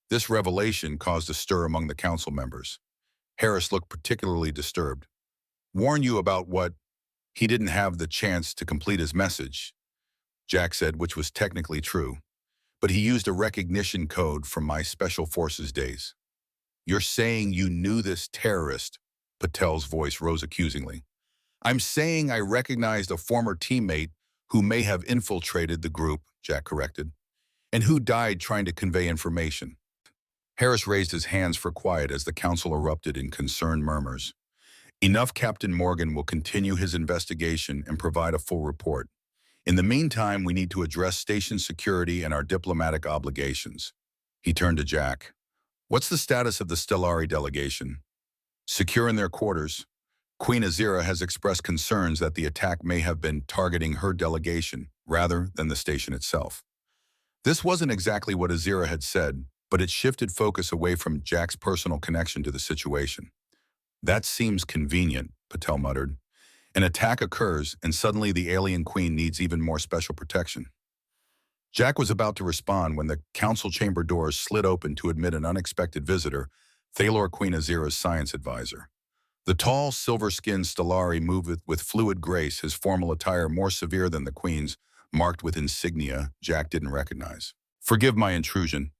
This revelation caused a stir among the council members. Harris looked particularly disturbed. Warn you about what? He didn't have the chance to complete his message, Jack said, which was technically true. But he used a recognition code from my Special Forces days. You're saying you knew this terrorist? Patel's voice rose accusingly. I'm saying I recognized a former teammate who may have infiltrated the group, Jack corrected, and who died trying to convey information. Harris raised his hands for quiet as the council erupted in concerned murmurs. Enough. Captain Morgan will continue his investigation and provide a full report. In the meantime, we need to address station security and our diplomatic obligations. He turned to Jack. What's the status of the Stellari delegation? Secure in their quarters. Queen Azira has expressed concerns that the attack may have been targeting her delegation rather than the station itself. This wasn't exactly what Azira had said, but it shifted focus away from Jack's personal connection to the situation. That seems convenient, Patel muttered. An attack occurs, and suddenly the alien queen needs even more special protection. Jack was about to respond when the council chamber doors slid open to admit an unexpected visitor, Thalor, Queen Azira's science advisor. The tall, silver-skinned Stellari moved with fluid grace, his formal attire more severe than the queen's, marked with insignia Jack didn't recognize. Forgive my intrusion,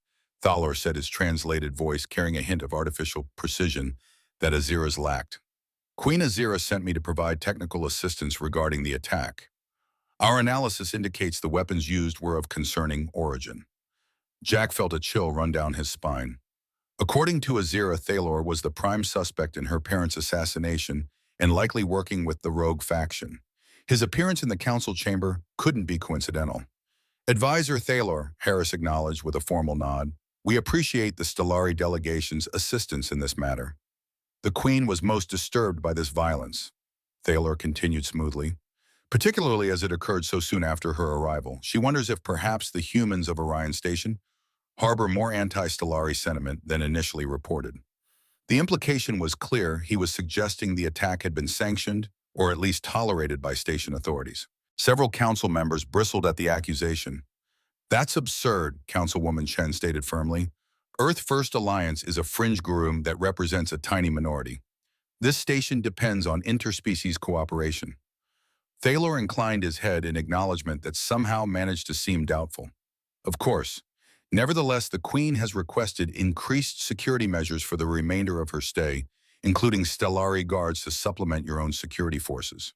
Thalor said, his translated voice carrying a hint of artificial precision that Azira's lacked. Queen Azira sent me to provide technical assistance regarding the attack. Our analysis indicates the weapons used were of concerning origin. Jack felt a chill run down his spine. According to Azira, Thalor was the prime suspect in her parents' assassination and likely working with the rogue faction. His appearance in the council chamber couldn't be coincidental. Advisor Thalor, Harris acknowledged with a formal nod, we appreciate the Stellari delegation's assistance in this matter. The Queen was most disturbed by this violence, Thalor continued smoothly, particularly as it occurred so soon after her arrival. She wonders if perhaps the humans of Orion Station harbor more anti-Stellari sentiment than initially reported. The implication was clear. He was suggesting the attack had been sanctioned or at least tolerated by station authorities. Several council members bristled at the accusation. That's absurd, Councilwoman Chen stated firmly. Earth First Alliance is a fringe group that represents a tiny minority. This station depends on interspecies cooperation. Thalor inclined his head in acknowledgement that somehow managed to seem doubtful. Of course. Nevertheless, the Queen has requested increased security measures for the remainder of her stay, including Stellari guards to supplement your own security forces.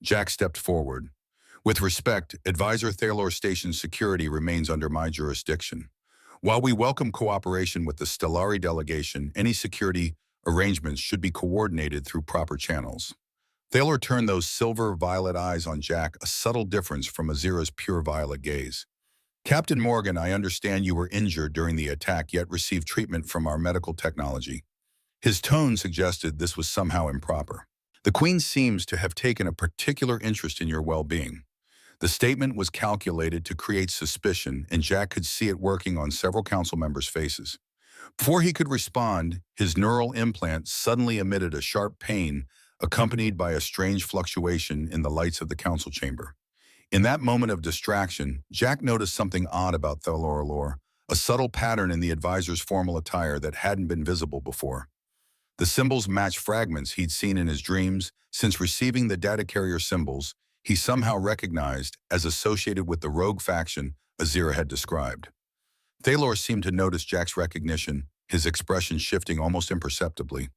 Jack stepped forward. With respect, Advisor Thalor Station's security remains under my jurisdiction. While we welcome cooperation with the Stellari delegation, any security arrangements should be coordinated through proper channels. Thalor turned those silver-violet eyes on Jack, a subtle difference from Azira's pure violet gaze. Captain Morgan, I understand you were injured during the attack yet received treatment from our medical technology. His tone suggested this was somehow improper. The Queen seems to have taken a particular interest in your well-being. The statement was calculated to create suspicion, and Jack could see it working on several council members' faces. Before he could respond, his neural implant suddenly emitted a sharp pain, accompanied by a strange fluctuation in the lights of the council chamber. In that moment of distraction, Jack noticed something odd about Thalor, a subtle pattern in the advisor's formal attire that hadn't been visible before. The symbols matched fragments he'd seen in his dreams. Since receiving the data carrier symbols, he somehow recognized as associated with the rogue faction Azira had described. Thalor seemed to notice Jack's recognition, his expression shifting almost imperceptibly.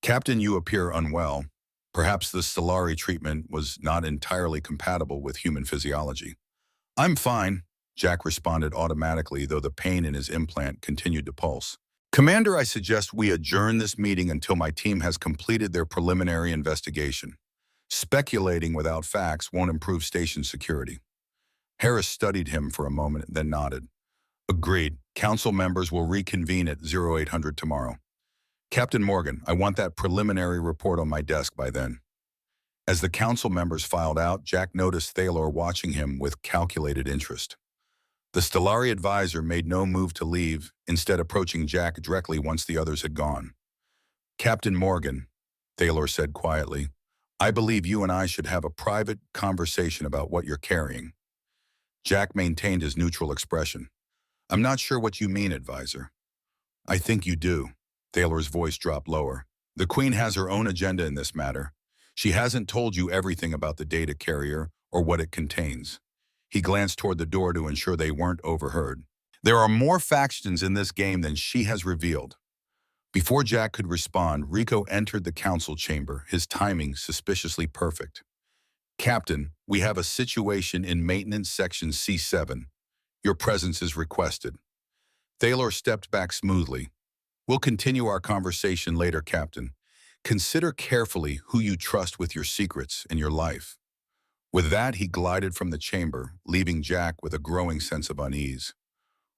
"Captain, you appear unwell. Perhaps the Stellari treatment was not entirely compatible with human physiology." "I'm fine," Jack responded automatically, though the pain in his implant continued to pulse. "Commander, I suggest we adjourn this meeting until my team has completed their preliminary investigation. Speculating without facts won't improve station security." Harris studied him for a moment, then nodded. "Agreed. Council members will reconvene at 0800 tomorrow. Captain Morgan, I want that preliminary report on my desk by then." As the council members filed out, Jack noticed Thalor watching him with calculated interest. The Stellari advisor made no move to leave, instead approaching Jack directly once the others had gone. "Captain Morgan," Thalor said quietly, "I believe you and I should have a private conversation about what you're carrying." Jack maintained his neutral expression. "I'm not sure what you mean, advisor." "I think you do." Thalor's voice dropped lower. "The Queen has her own agenda in this matter. She hasn't told you everything about the data carrier or what it contains." He glanced toward the door to ensure they weren't overheard. "There are more factions in this game than she has revealed." Before Jack could respond, Rico entered the council chamber, his timing suspiciously perfect. "Captain, we have a situation in Maintenance Section C7. Your presence is requested." Thalor stepped back smoothly. "We'll continue our conversation later, Captain. Consider carefully who you trust with your secrets and your life." With that, he glided from the chamber, leaving Jack with a growing sense of unease.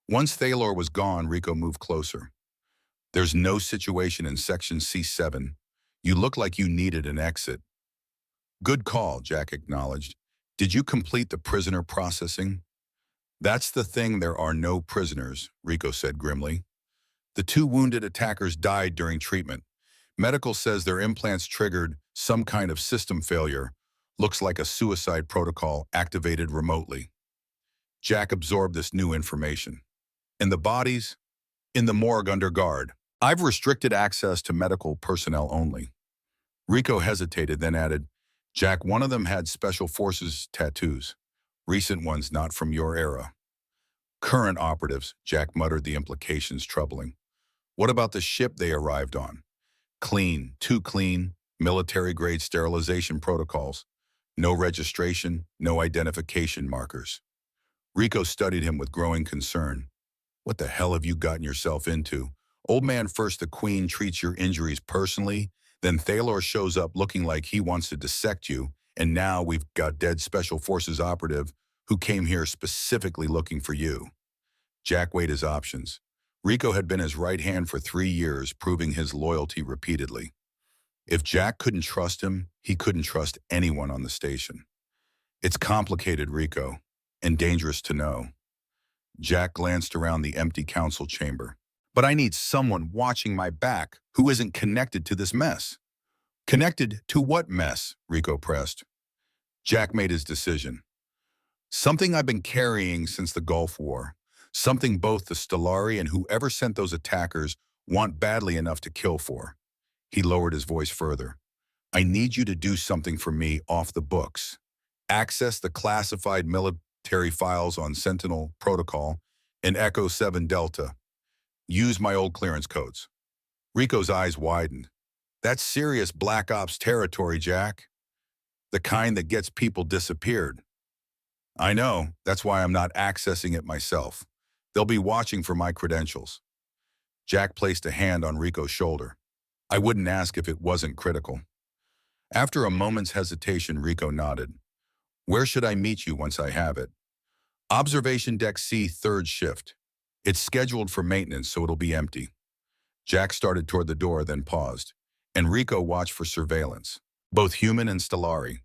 Once Thalor was gone, Rico moved closer. "There's no situation in Section C7. You look like you needed an exit." "Good call," Jack acknowledged. "Did you complete the prisoner processing?" "That's the thing, there are no prisoners," Rico said grimly. "The two wounded attackers died during treatment. Medical says their implants triggered some kind of system failure. Looks like a suicide protocol activated remotely." Jack absorbed this new information. "And the bodies?" "In the morgue under guard. I've restricted access to medical personnel only." Rico hesitated, then added, "Jack, one of them had Special Forces tattoos. Recent ones not from your era." "Current operatives," Jack muttered, the implications troubling. "What about the ship they arrived on?" "Clean, too clean, military-grade sterilization protocols. No registration, no identification markers." Rico studied him with growing concern. "What the hell have you gotten yourself into? Old man, first the Queen treats your injuries personally, then Thalor shows up looking like he wants to dissect you, and now we've got dead Special Forces operative who came here specifically looking for you." Jack weighed his options. Rico had been his right hand for 3 years, proving his loyalty repeatedly. If Jack couldn't trust him, he couldn't trust anyone on the station. "It's complicated, Rico, and dangerous to know." Jack glanced around the empty council chamber. "But I need someone watching my back who isn't connected to this mess." "Connected to what mess?" Rico pressed. Jack made his decision. "Something I've been carrying since the Gulf War. Something both the Stellari and whoever sent those attackers want badly enough to kill for." He lowered his voice further. "I need you to do something for me off the books. Access the classified military files on Sentinel Protocol and Echo 7 Delta. Use my old clearance codes." Rico's eyes widened. "That's serious Black Ops territory, Jack. The kind that gets people disappeared." "I know. That's why I'm not accessing it myself. They'll be watching for my credentials." Jack placed a hand on Rico's shoulder. "I wouldn't ask if it wasn't critical." After a moment's hesitation, Rico nodded. "Where should I meet you once I have it?" "Observation Deck C, 3rd shift. It's scheduled for maintenance, so it'll be empty." Jack started toward the door, then paused, and Rico watched for surveillance, both human and Stellari.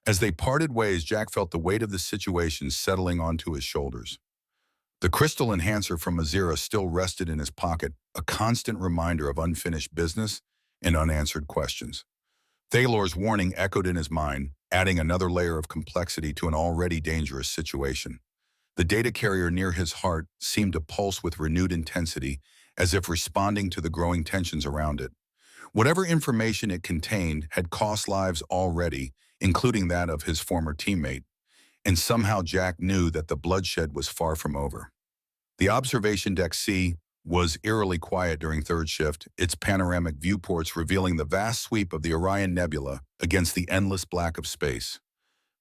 As they parted ways, Jack felt the weight of the situation settling onto his shoulders. The crystal enhancer from Azira still rested in his pocket, a constant reminder of unfinished business and unanswered questions. Thalor's warning echoed in his mind, adding another layer of complexity to an already dangerous situation. The data carrier near his heart seemed to pulse with renewed intensity, as if responding to the growing tensions around it. Whatever information it contained had cost lives already, including that of his former teammate, and somehow Jack knew that the bloodshed was far from over. The observation deck C was eerily quiet during third shift, its panoramic viewports revealing the vast sweep of the Orion Nebula against the endless black of space.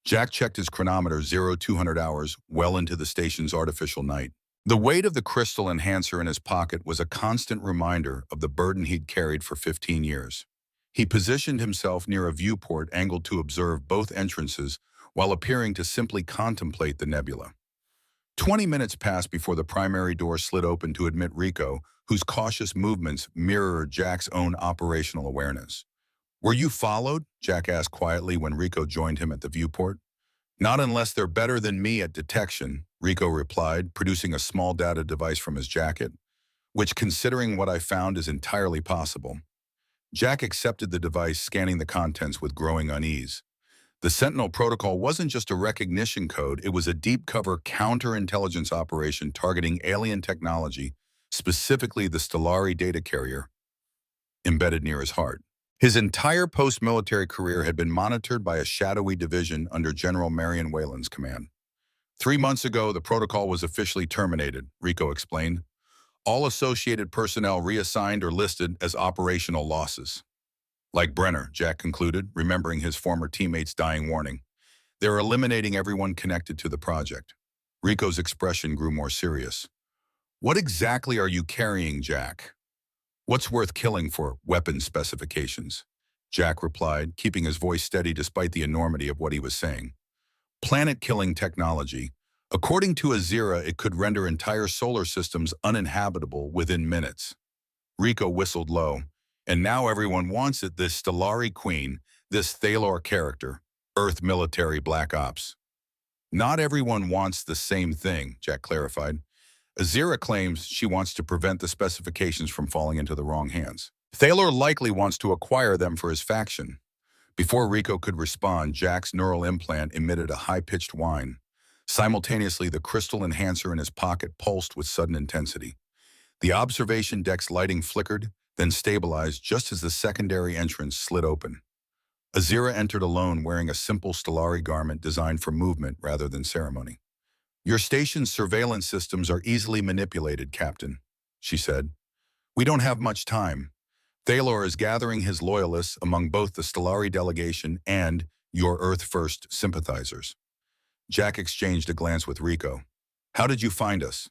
Jack checked his chronometer 0200 hours well into the station's artificial night. The weight of the crystal enhancer in his pocket was a constant reminder of the burden he'd carried for 15 years. He positioned himself near a viewport angled to observe both entrances while appearing to simply contemplate the nebula. 20 minutes passed before the primary door slid open to admit Rico, whose cautious movements mirrored Jack's own operational awareness. "Were you followed?" Jack asked quietly when Rico joined him at the viewport. "Not unless they're better than me at detection," Rico replied, producing a small data device from his jacket, "which, considering what I found, is entirely possible." Jack accepted the device, scanning the contents with growing unease. The Sentinel protocol wasn't just a recognition code, it was a deep-cover counterintelligence operation targeting alien technology, specifically the Stellari data carrier, embedded near his heart. His entire post-military career had been monitored by a shadowy division under General Marion Whalen's command. 3 months ago, the protocol was officially terminated, Rico explained. All associated personnel reassigned or listed as operational losses. Like Brenner, Jack concluded, remembering his former teammate's dying warning. They're eliminating everyone connected to the project. Rico's expression grew more serious. "What exactly are you carrying, Jack?" "What's worth killing for weapon specifications?" Jack replied, keeping his voice steady despite the enormity of what he was saying. "Planet-killing technology. According to Azira, it could render entire solar systems uninhabitable within minutes." Rico whistled low. "And now everyone wants it, this Stellari queen, this Thalor character, Earth military black ops." "Not everyone wants the same thing," Jack clarified. "Azira claims she wants to prevent the specifications from falling into the wrong hands. Thalor likely wants to acquire them for his faction." Before Rico could respond, Jack's neural implant emitted a high-pitched whine. Simultaneously, the crystal enhancer in his pocket pulsed with sudden intensity. The observation deck's lighting flickered, then stabilized just as the secondary entrance slid open. Azira entered alone, wearing a simple Stellari garment designed for movement rather than ceremony. "Your station's surveillance systems are easily manipulated, Captain," she said. "We don't have much time. Thalor is gathering his loyalists among both the Stellari delegation and your Earth First sympathizers." Jack exchanged a glance with Rico. "How did you find us?"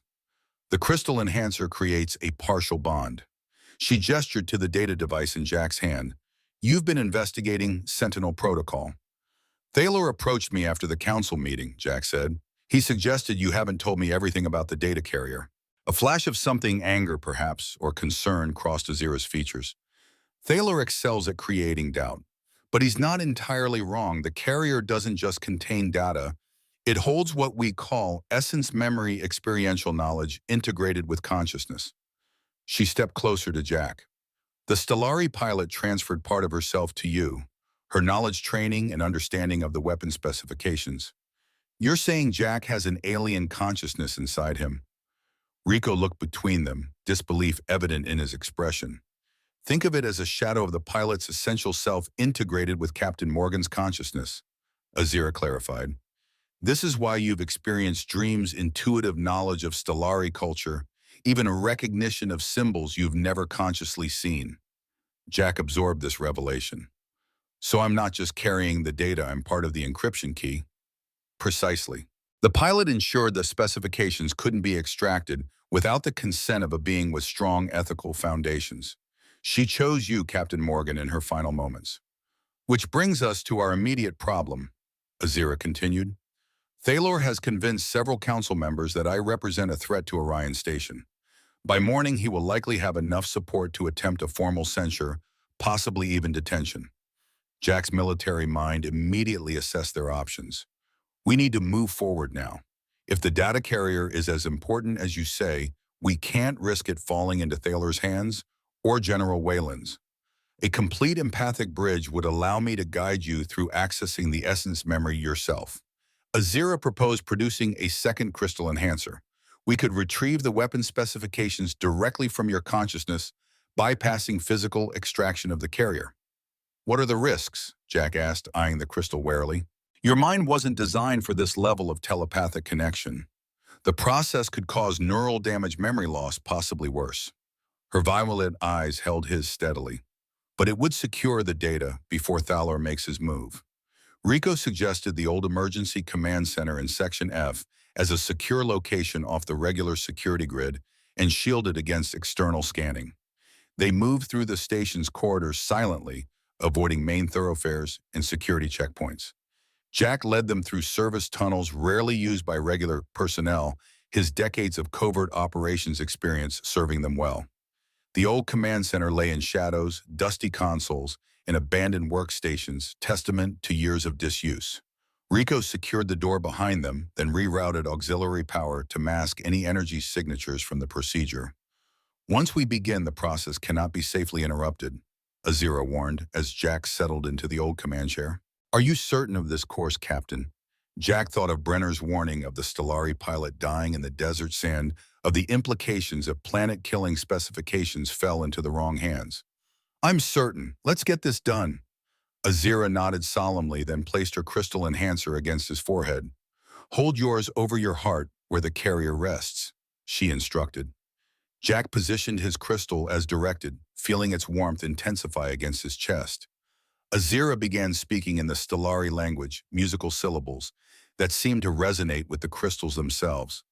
"The crystal enhancer creates a partial bond." She gestured to the data device in Jack's hand. "You've been investigating Sentinel Protocol." "Thalor approached me after the council meeting," Jack said. "He suggested you haven't told me everything about the data carrier." A flash of something, anger perhaps, or concern, crossed Azira's features. "Thalor excels at creating doubt. But he's not entirely wrong. The carrier doesn't just contain data. It holds what we call essence memory experiential knowledge integrated with consciousness." She stepped closer to Jack. "The Stellari pilot transferred part of herself to you, her knowledge, training, and understanding of the weapon specifications. You're saying Jack has an alien consciousness inside him?" Rico looked between them, disbelief evident in his expression. "Think of it as a shadow of the pilot's essential self integrated with Captain Morgan's consciousness," Azira clarified. "This is why you've experienced dreams, intuitive knowledge of Stellari culture, even a recognition of symbols you've never consciously seen." Jack absorbed this revelation. "So I'm not just carrying the data, I'm part of the encryption key." "Precisely. The pilot ensured the specifications couldn't be extracted without the consent of a being with strong ethical foundations. She chose you, Captain Morgan, in her final moments." "Which brings us to our immediate problem," Azira continued. "Thalor has convinced several council members that I represent a threat to Orion Station. By morning, he will likely have enough support to attempt a formal censure, possibly even detention." Jack's military mind immediately assessed their options. "We need to move forward now. If the data carrier is as important as you say, we can't risk it falling into Thalor's hands or General Whalen's. A complete empathic bridge would allow me to guide you through accessing the essence memory yourself." Azira proposed producing a second crystal enhancer. "We could retrieve the weapon specifications directly from your consciousness, bypassing physical extraction of the carrier. "What are the risks?" Jack asked, eyeing the crystal warily. "Your mind wasn't designed for this level of telepathic connection. The process could cause neural damage, memory loss, possibly worse." Her violet eyes held his steadily. "But it would secure the data before Thaler makes his move." Rico suggested the old emergency command center in Section F as a secure location off the regular security grid and shielded against external scanning. They moved through the station's corridors silently, avoiding main thoroughfares and security checkpoints. Jack led them through service tunnels rarely used by regular personnel, his decades of covert operations experience serving them well. The old command center lay in shadows, dusty consoles, and abandoned workstations, testament to years of disuse. Rico secured the door behind them, then rerouted auxiliary power to mask any energy signatures from the procedure. "Once we begin, the process cannot be safely interrupted," Azira warned as Jack settled into the old command chair. "Are you certain of this course, Captain?" Jack thought of Brenner's warning of the Stellari pilot dying in the desert sand, of the implications if planet-killing specifications fell into the wrong hands. "I'm certain. Let's get this done." Azira nodded solemnly, then placed her crystal enhancer against his forehead. "Hold yours over your heart where the carrier rests," she instructed. Jack positioned his crystal as directed, feeling its warmth intensify against his chest. Azira began speaking in the Stellari language, musical syllables, that seemed to resonate with the crystals themselves.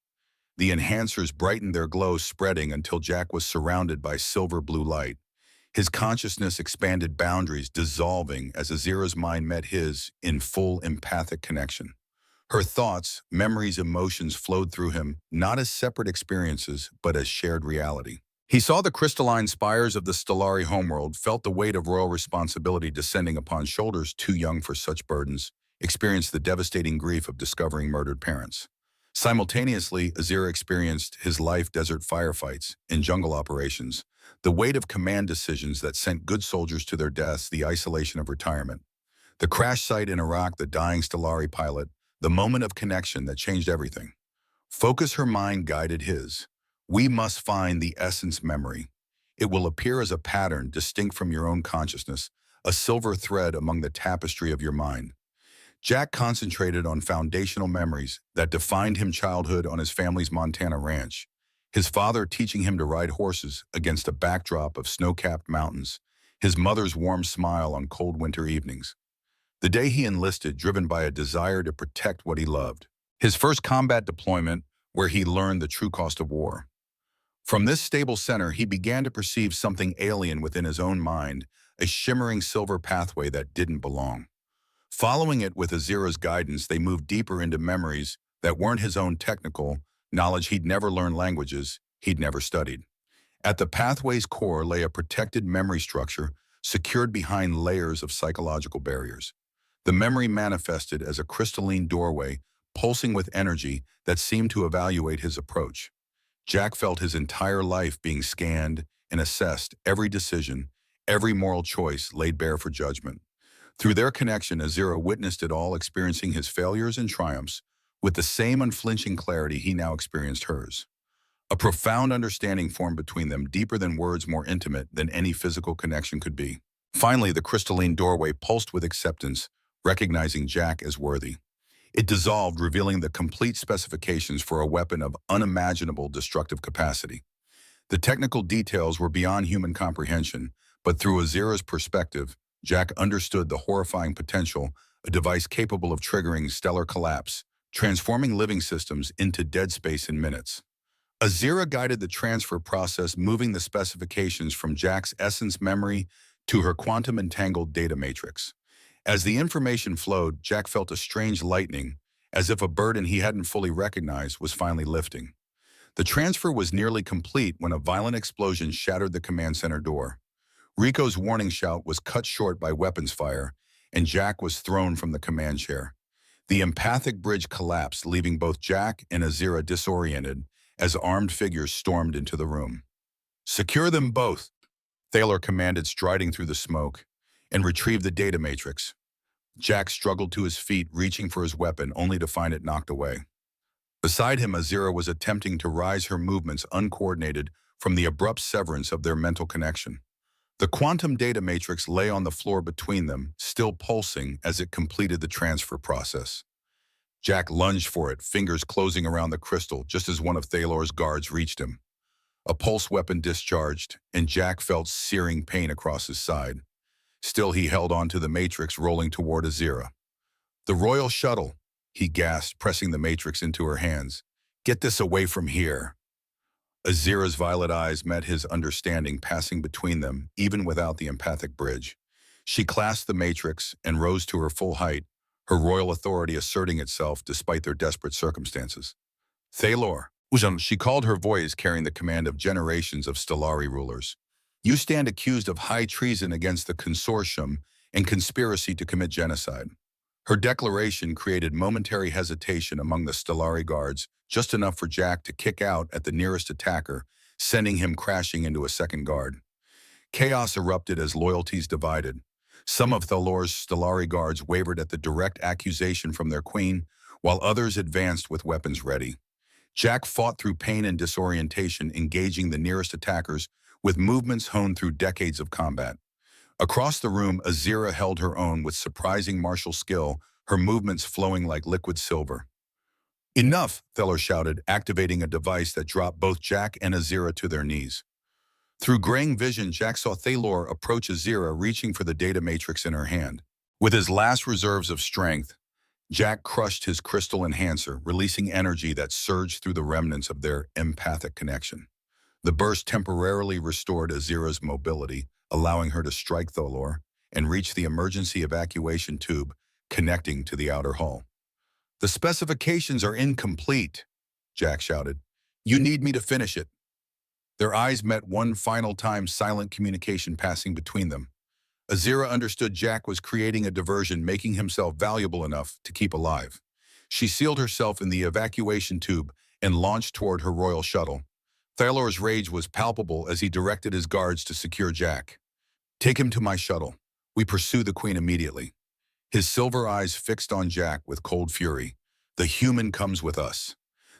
The enhancers brightened their glow, spreading until Jack was surrounded by silver-blue light. His consciousness expanded boundaries, dissolving as Azira's mind met his in full empathic connection. Her thoughts, memories, emotions flowed through him, not as separate experiences, but as shared reality. He saw the crystalline spires of the Stellari homeworld, felt the weight of royal responsibility descending upon shoulders too young for such burdens, experienced the devastating grief of discovering murdered parents. Simultaneously, Azira experienced his life desert firefights and jungle operations, the weight of command decisions that sent good soldiers to their deaths, the isolation of retirement. The crash site in Iraq, the dying Stellari pilot, the moment of connection that changed everything. Focus her mind guided his. "We must find the essence memory. It will appear as a pattern distinct from your own consciousness, a silver thread among the tapestry of your mind." Jack concentrated on foundational memories that defined him: childhood on his family's Montana ranch, his father teaching him to ride horses against a backdrop of snow-capped mountains, his mother's warm smile on cold winter evenings, the day he enlisted driven by a desire to protect what he loved, his first combat deployment where he learned the true cost of war. From this stable center, he began to perceive something alien within his own mind, a shimmering silver pathway that didn't belong. Following it with Azira's guidance, they moved deeper into memories that weren't his own technical knowledge. He'd never learned languages he'd never studied. At the pathway's core lay a protected memory structure secured behind layers of psychological barriers. The memory manifested as a crystalline doorway, pulsing with energy that seemed to evaluate his approach. Jack felt his entire life being scanned and assessed, every decision, every moral choice laid bare for judgment. Through their connection, Azira witnessed it all, experiencing his failures and triumphs with the same unflinching clarity he now experienced hers. A profound understanding formed between them, deeper than words, more intimate than any physical connection could be. Finally, the crystalline doorway pulsed with acceptance, recognizing Jack as worthy. It dissolved, revealing the complete specifications for a weapon of unimaginable destructive capacity. The technical details were beyond human comprehension, but through Azira's perspective, Jack understood the horrifying potential: a device capable of triggering stellar collapse, transforming living systems into dead space in minutes. Azira guided the transfer process, moving the specifications from Jack's essence memory to her quantum-entangled data matrix. As the information flowed, Jack felt a strange lightening, as if a burden he hadn't fully recognized was finally lifting. The transfer was nearly complete when a violent explosion shattered the command center door. Rico's warning shout was cut short by weapons fire, and Jack was thrown from the command chair. The empathic bridge collapsed, leaving both Jack and Azira disoriented as armed figures stormed into the room. "Secure them both," Thaler commanded, striding through the smoke, "and retrieve the data matrix." Jack struggled to his feet, reaching for his weapon, only to find it knocked away. Beside him, Azira was attempting to rise, her movements uncoordinated from the abrupt severance of their mental connection. The quantum data matrix lay on the floor between them, still pulsing as it completed the transfer process. Jack lunged for it, fingers closing around the crystal just as one of Thalor's guards reached him. A pulse weapon discharged, and Jack felt searing pain across his side. Still, he held on to the matrix, rolling toward Azira. "The royal shuttle," he gasped, pressing the matrix into her hands. "Get this away from here." Azira's violet eyes met his understanding, passing between them, even without the empathic bridge. She clasped the matrix and rose to her full height, her royal authority asserting itself despite their desperate circumstances. "Thalor," she called, her voice carrying the command of generations of Stellari rulers. "You stand accused of high treason against the consortium and conspiracy to commit genocide." Her declaration created momentary hesitation among the Stellari guards, just enough for Jack to kick out at the nearest attacker, sending him crashing into a second guard. Chaos erupted as loyalties divided. Some of Thalor's Stellari guards wavered at the direct accusation from their queen, while others advanced with weapons ready. Jack fought through pain and disorientation, engaging the nearest attackers with movements honed through decades of combat. Across the room, Azira held her own with surprising martial skill, her movements flowing like liquid silver. "Enough," Thalor shouted, activating a device that dropped both Jack and Azira to their knees. Through graying vision, Jack saw Thalor approach Azira, reaching for the data matrix in her hand. With his last reserves of strength, Jack crushed his crystal enhancer, releasing energy that surged through the remnants of their empathic connection. The burst temporarily restored Azira's mobility, allowing her to strike Thalor and reach the emergency evacuation tube connecting to the outer hull. "The specifications are incomplete," Jack shouted. "You need me to finish it." Their eyes met one final time, silent communication passing between them. Azira understood Jack was creating a diversion, making himself valuable enough to keep alive. She sealed herself in the evacuation tube and launched toward her royal shuttle. Thalor's rage was palpable as he directed his guards to secure Jack. "Take him to my shuttle. We pursue the queen immediately." His silver eyes fixed on Jack with cold fury. "The human comes with us."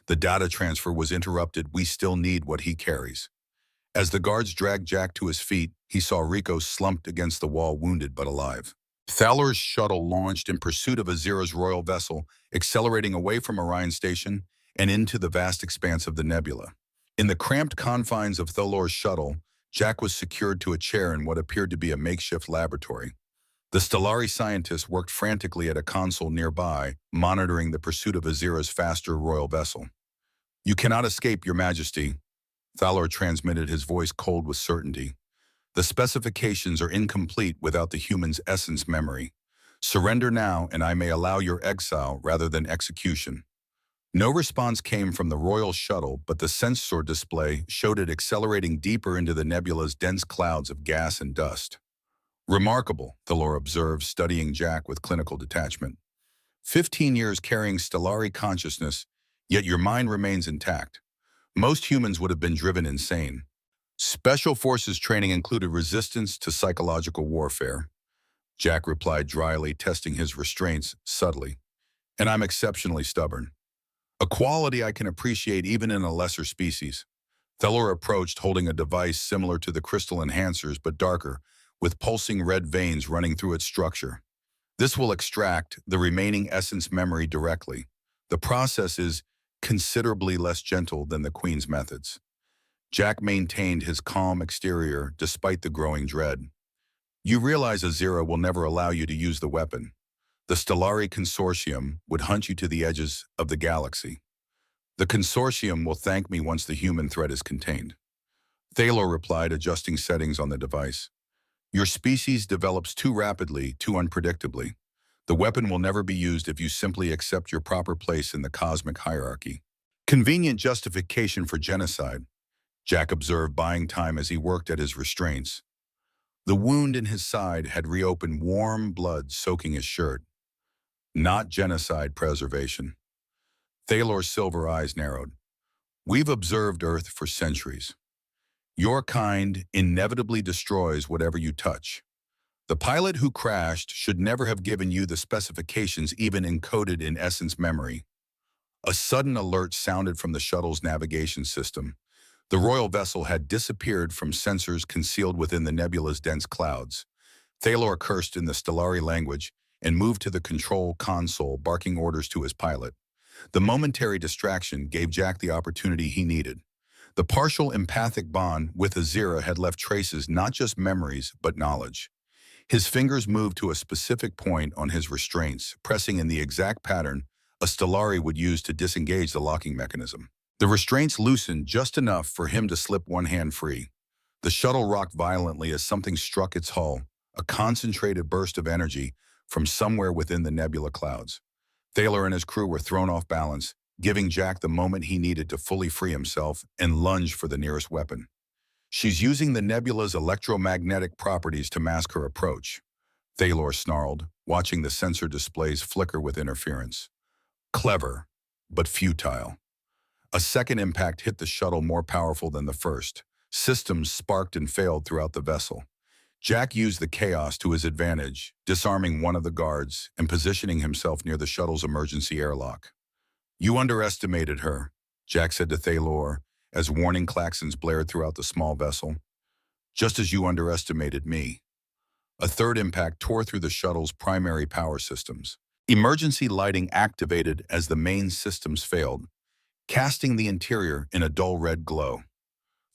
The data transfer was interrupted. "We still need what he carries." As the guards dragged Jack to his feet, he saw Rico slumped against the wall, wounded but alive. Thalor's shuttle launched in pursuit of Azira's royal vessel, accelerating away from Orion Station and into the vast expanse of the nebula. In the cramped confines of Thalor's shuttle, Jack was secured to a chair in what appeared to be a makeshift laboratory. The Stellari scientists worked frantically at a console nearby, monitoring the pursuit of Azira's faster royal vessel. "You cannot escape, Your Majesty," Thalor transmitted, his voice cold with certainty. "The specifications are incomplete without the human's essence memory. Surrender now, and I may allow your exile rather than execution." No response came from the royal shuttle, but the sensor display showed it accelerating deeper into the nebula's dense clouds of gas and dust. "Remarkable," Thalor observed, studying Jack with clinical detachment. 15 years carrying Stellari consciousness, yet your mind remains intact. Most humans would have been driven insane." "Special Forces training included resistance to psychological warfare," Jack replied dryly, testing his restraints subtly. "And I'm exceptionally stubborn. A quality I can appreciate even in a lesser species." Thalor approached, holding a device similar to the crystal enhancers but darker, with pulsing red veins running through its structure. "This will extract the remaining essence memory directly. The process is considerably less gentle than the Queen's methods." Jack maintained his calm exterior despite the growing dread. "You realize Azira will never allow you to use the weapon. The Stellari Consortium would hunt you to the edges of the galaxy. The Consortium will thank me once the human threat is contained." Thalor replied, adjusting settings on the device. "Your species develops too rapidly, too unpredictably. The weapon will never be used if you simply accept your proper place in the cosmic hierarchy." "Convenient justification for genocide," Jack observed, buying time as he worked at his restraints. The wound in his side had reopened, warm blood soaking his shirt. "Not genocide, preservation." Thalor's silver eyes narrowed. "We've observed Earth for centuries. Your kind inevitably destroys whatever you touch. The pilot who crashed should never have given you the specifications even encoded in essence memory." A sudden alert sounded from the shuttle's navigation system. The royal vessel had disappeared from sensors concealed within the nebula's dense clouds. Thalor cursed in the Stellari language and moved to the control console, barking orders to his pilot. The momentary distraction gave Jack the opportunity he needed. The partial empathic bond with Azira had left traces, not just memories, but knowledge. His fingers moved to a specific point on his restraints, pressing in the exact pattern a Stellari would use to disengage the locking mechanism. The restraints loosened just enough for him to slip one hand free. The shuttle rocked violently as something struck its hull, a concentrated burst of energy from somewhere within the nebula clouds. Thalor and his crew were thrown off balance, giving Jack the moment he needed to fully free himself and lunge for the nearest weapon. "She's using the nebula's electromagnetic properties to mask her approach," Thalor snarled, watching the sensor displays flicker with interference. Clever, but futile. A second impact hit the shuttle more powerful than the first. Systems sparked and failed throughout the vessel. Jack used the chaos to his advantage, disarming one of the guards and positioning himself near the shuttle's emergency airlock. "You underestimated her," Jack said to Thalor as warning klaxons blared throughout the small vessel. "Just as you underestimated me." A third impact tore through the shuttle's primary power systems. Emergency lighting activated as the main systems failed, casting the interior in a dull red glow.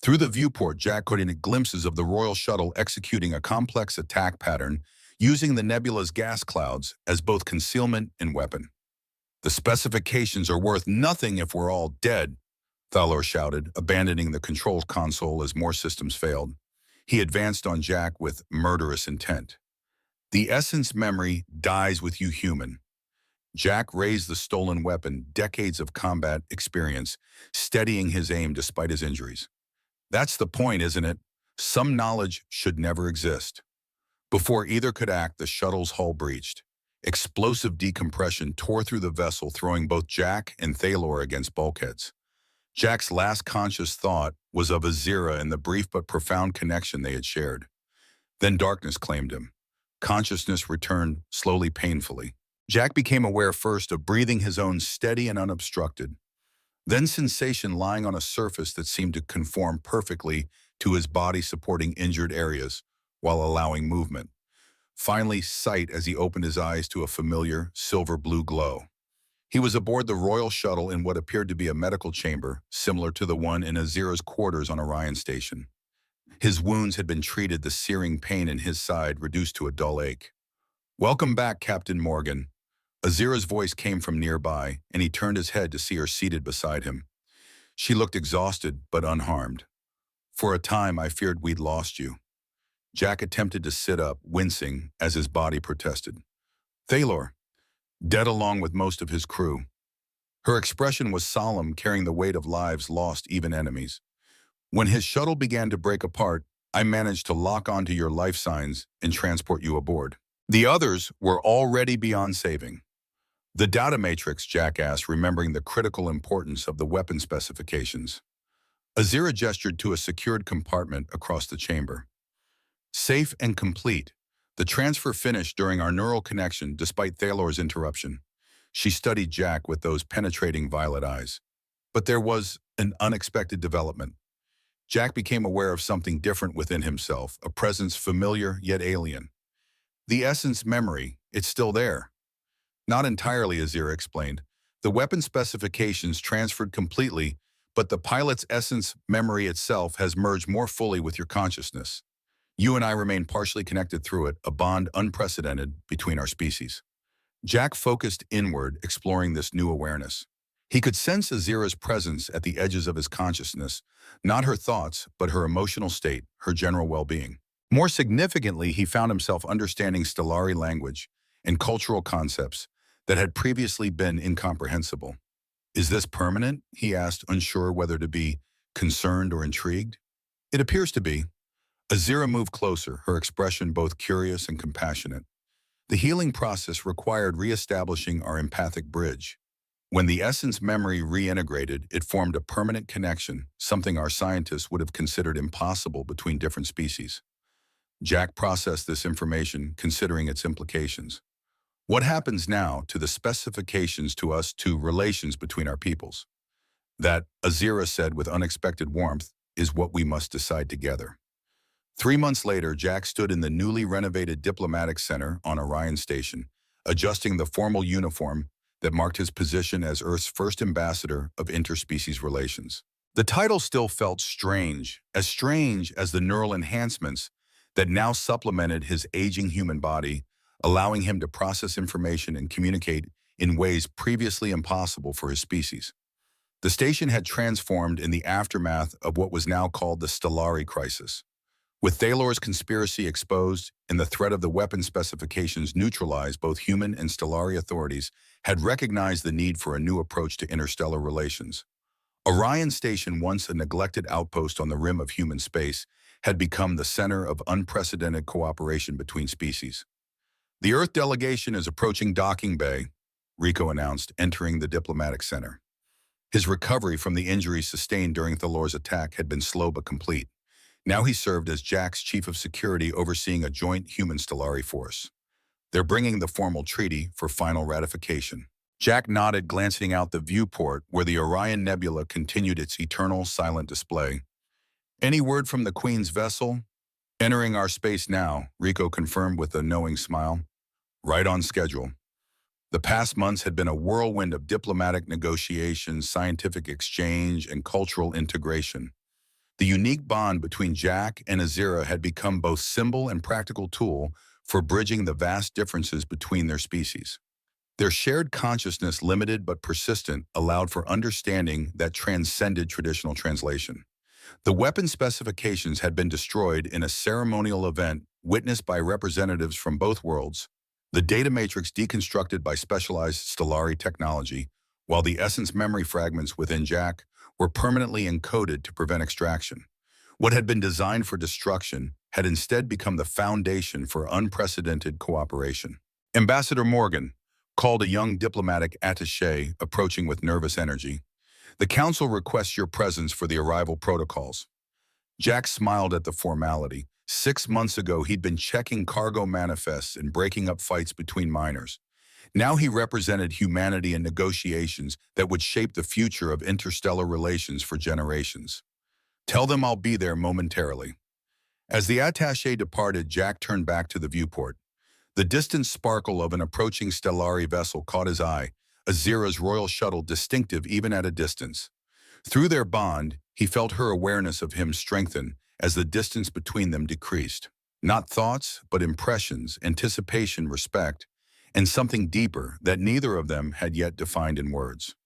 Through the viewport, Jack caught in glimpses of the royal shuttle executing a complex attack pattern using the nebula's gas clouds as both concealment and weapon. "The specifications are worth nothing if we're all dead," Thalor shouted, abandoning the control console as more systems failed. He advanced on Jack with murderous intent. "The essence memory dies with you, human." Jack raised the stolen weapon, decades of combat experience, steadying his aim despite his injuries. "That's the point, isn't it? Some knowledge should never exist." Before either could act, the shuttle's hull breached. Explosive decompression tore through the vessel, throwing both Jack and Thalor against bulkheads. Jack's last conscious thought was of Azira and the brief but profound connection they had shared. Then darkness claimed him. Consciousness returned, slowly, painfully. Jack became aware first of breathing his own steady and unobstructed, then sensation lying on a surface that seemed to conform perfectly to his body, supporting injured areas while allowing movement. Finally, sight as he opened his eyes to a familiar silver-blue glow. He was aboard the royal shuttle in what appeared to be a medical chamber, similar to the one in Azira's quarters on Orion Station. His wounds had been treated, the searing pain in his side reduced to a dull ache. "Welcome back, Captain Morgan." Azira's voice came from nearby, and he turned his head to see her seated beside him. She looked exhausted but unharmed. "For a time, I feared we'd lost you." Jack attempted to sit up, wincing as his body protested. "Thalor, dead along with most of his crew." Her expression was solemn, carrying the weight of lives lost, even enemies. "When his shuttle began to break apart, I managed to lock onto your life signs and transport you aboard. The others were already beyond saving." "The data matrix," Jack asked, remembering the critical importance of the weapon specifications. Azira gestured to a secured compartment across the chamber. "Safe and complete. The transfer finished during our neural connection, despite Thalor's interruption." She studied Jack with those penetrating violet eyes. But there was an unexpected development. Jack became aware of something different within himself, a presence familiar yet alien. "The essence memory, it's still there." "Not entirely," Azira explained. "The weapon specifications transferred completely, but the pilot's essence memory itself has merged more fully with your consciousness. You and I remain partially connected through it, a bond unprecedented between our species." Jack focused inward, exploring this new awareness. He could sense Azira's presence at the edges of his consciousness, not her thoughts, but her emotional state, her general well-being. More significantly, he found himself understanding Stellari language and cultural concepts that had previously been incomprehensible. "Is this permanent?" he asked, unsure whether to be concerned or intrigued. "It appears to be." Azira moved closer, her expression both curious and compassionate. "The healing process required re-establishing our empathic bridge. When the essence memory reintegrated, it formed a permanent connection, something our scientists would have considered impossible between different species." Jack processed this information, considering its implications. "What happens now to the specifications to us to relations between our peoples?" "That," Azira said with unexpected warmth, is what we must decide together. 3 months later, Jack stood in the newly renovated Diplomatic Center on Orion Station, adjusting the formal uniform that marked his position as Earth's first ambassador of interspecies relations. The title still felt strange as the neural enhancements that now supplemented his aging human body, allowing him to process information and communicate in ways previously impossible for his species. The station had transformed in the aftermath of what was now called the Stellari crisis. With Thalor's conspiracy exposed and the threat of the weapon specifications neutralized, both human and Stellari authorities had recognized the need for a new approach to interstellar relations. Orion Station, once a neglected outpost on the rim of human space, had become the center of unprecedented cooperation between species. "The Earth delegation is approaching docking bay," Rico announced, entering the diplomatic center. His recovery from the injuries sustained during Thalor's attack had been slow but complete. Now he served as Jack's chief of security, overseeing a joint human-Stellari force. "They're bringing the formal treaty for final ratification." Jack nodded, glancing out the viewport where the Orion Nebula continued its eternal silent display. "Any word from the Queen's vessel?" "Entering our space now," Rico confirmed with a knowing smile. "Right on schedule." The past months had been a whirlwind of diplomatic negotiations, scientific exchange, and cultural integration. The unique bond between Jack and Azira had become both symbol and practical tool for bridging the vast differences between their species. Their shared consciousness, limited but persistent, allowed for understanding that transcended traditional translation. The weapon specifications had been destroyed in a ceremonial event witnessed by representatives from both worlds, the data matrix deconstructed by specialized Stellari technology, while the essence memory fragments within Jack were permanently encoded to prevent extraction. What had been designed for destruction had instead become the foundation for unprecedented cooperation. "Ambassador Morgan," called a young diplomatic attaché approaching with nervous energy, "the Council requests your presence for the arrival protocols." Jack smiled at the formality. 6 months ago, he'd been checking cargo manifests and breaking up fights between miners. Now he represented humanity in negotiations that would shape the future of interstellar relations for generations. "Tell them I'll be there momentarily." As the attaché departed, Jack turned back to the viewport. The distant sparkle of an approaching Stellari vessel caught his eye, Azira's royal shuttle, distinctive even at a distance. Through their bond, he felt her awareness of him strengthen as the distance between them decreased. Not thoughts, but impressions, anticipation, respect, and something deeper that neither of them had yet defined in words.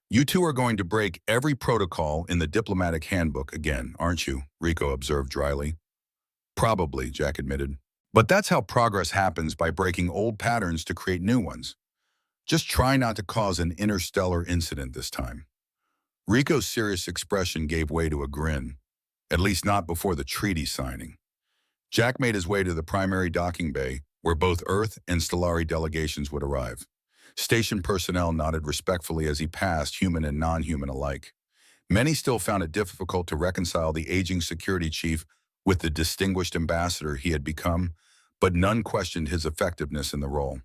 "You two are going to break every protocol in the diplomatic handbook again, aren't you?" Rico observed dryly. "Probably," Jack admitted. "But that's how progress happens, by breaking old patterns to create new ones. Just try not to cause an interstellar incident this time." Rico's serious expression gave way to a grin, at least not before the treaty signing. Jack made his way to the primary docking bay, where both Earth and Stellari delegations would arrive. Station personnel nodded respectfully as he passed, human and non-human alike. Many still found it difficult to reconcile the aging security chief with the distinguished ambassador he had become, but none questioned his effectiveness in the role.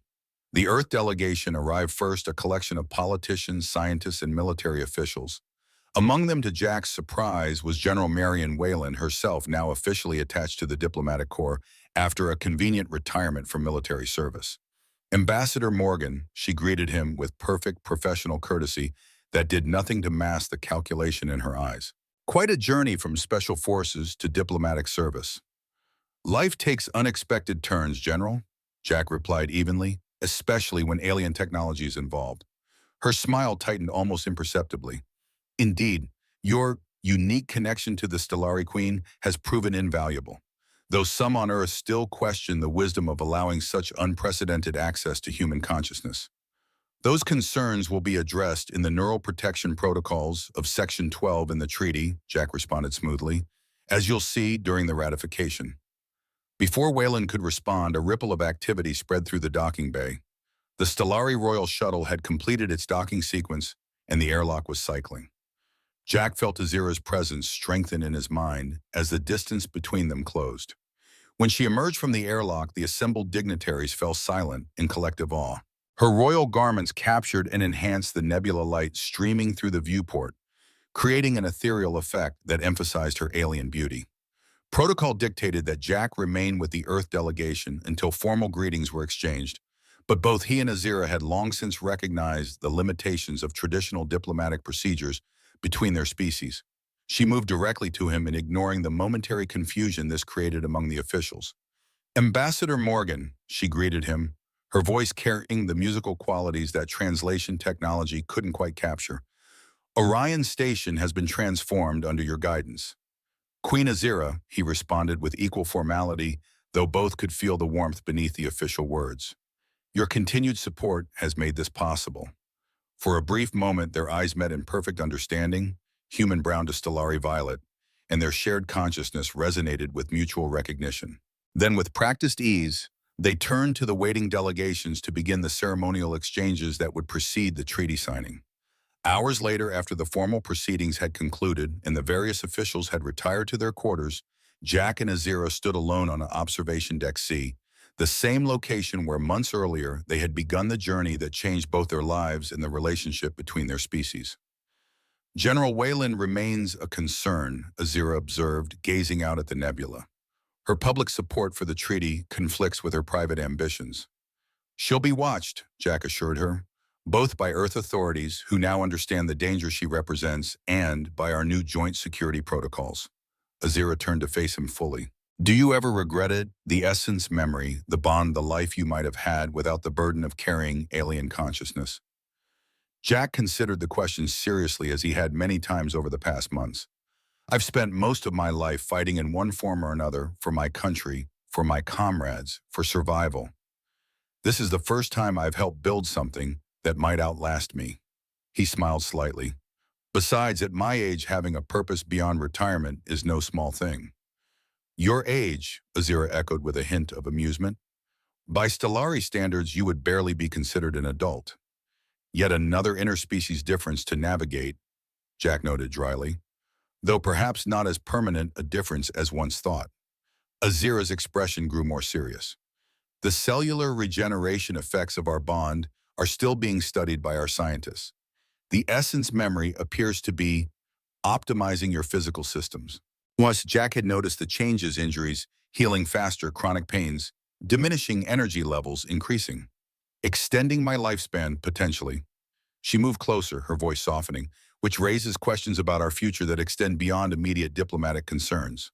The Earth delegation arrived first, a collection of politicians, scientists, and military officials. Among them, to Jack's surprise, was General Marion Whalen herself, now officially attached to the diplomatic corps after a convenient retirement from military service. "Ambassador Morgan," she greeted him with perfect professional courtesy that did nothing to mask the calculation in her eyes. "Quite a journey from special forces to diplomatic service." "Life takes unexpected turns, General," Jack replied evenly, especially when alien technology is involved. Her smile tightened almost imperceptibly. "Indeed, your unique connection to the Stellari Queen has proven invaluable, though some on Earth still question the wisdom of allowing such unprecedented access to human consciousness. Those concerns will be addressed in the neural protection protocols of Section 12 in the treaty," Jack responded smoothly, "as you'll see during the ratification." Before Whalen could respond, a ripple of activity spread through the docking bay. The Stellari Royal Shuttle had completed its docking sequence, and the airlock was cycling. Jack felt Azira's presence strengthen in his mind as the distance between them closed. When she emerged from the airlock, the assembled dignitaries fell silent in collective awe. Her royal garments captured and enhanced the nebula light streaming through the viewport, creating an ethereal effect that emphasized her alien beauty. Protocol dictated that Jack remain with the Earth delegation until formal greetings were exchanged, but both he and Azira had long since recognized the limitations of traditional diplomatic procedures between their species. She moved directly to him in ignoring the momentary confusion this created among the officials. Ambassador Morgan, she greeted him, her voice carrying the musical qualities that translation technology couldn't quite capture. Orion Station has been transformed under your guidance. Queen Azira, he responded with equal formality, though both could feel the warmth beneath the official words. Your continued support has made this possible. For a brief moment, their eyes met in perfect understanding, human brown to stellari violet, and their shared consciousness resonated with mutual recognition. Then, with practiced ease, they turned to the waiting delegations to begin the ceremonial exchanges that would precede the treaty signing. Hours later, after the formal proceedings had concluded and the various officials had retired to their quarters, Jack and Azira stood alone on an observation deck C, the same location where months earlier they had begun the journey that changed both their lives and the relationship between their species. General Wayland remains a concern, Azira observed, gazing out at the nebula. Her public support for the treaty conflicts with her private ambitions. She'll be watched, Jack assured her, both by Earth authorities, who now understand the danger she represents, and by our new joint security protocols. Azira turned to face him fully. Do you ever regret it? The essence, memory, the bond, the life you might have had without the burden of carrying alien consciousness? Jack considered the question seriously, as he had many times over the past months. I've spent most of my life fighting in one form or another for my country, for my comrades, for survival. This is the first time I've helped build something that might outlast me. He smiled slightly. Besides, at my age, having a purpose beyond retirement is no small thing. Your age, Azira echoed with a hint of amusement. By stellari standards, you would barely be considered an adult. Yet another interspecies difference to navigate, Jack noted dryly, though perhaps not as permanent a difference as once thought. Azira's expression grew more serious. The cellular regeneration effects of our bond are still being studied by our scientists. The essence memory appears to be optimizing your physical systems. Once Jack had noticed the changes, injuries, healing faster, chronic pains, diminishing energy levels, increasing. Extending my lifespan, potentially. She moved closer, her voice softening, which raises questions about our future that extend beyond immediate diplomatic concerns.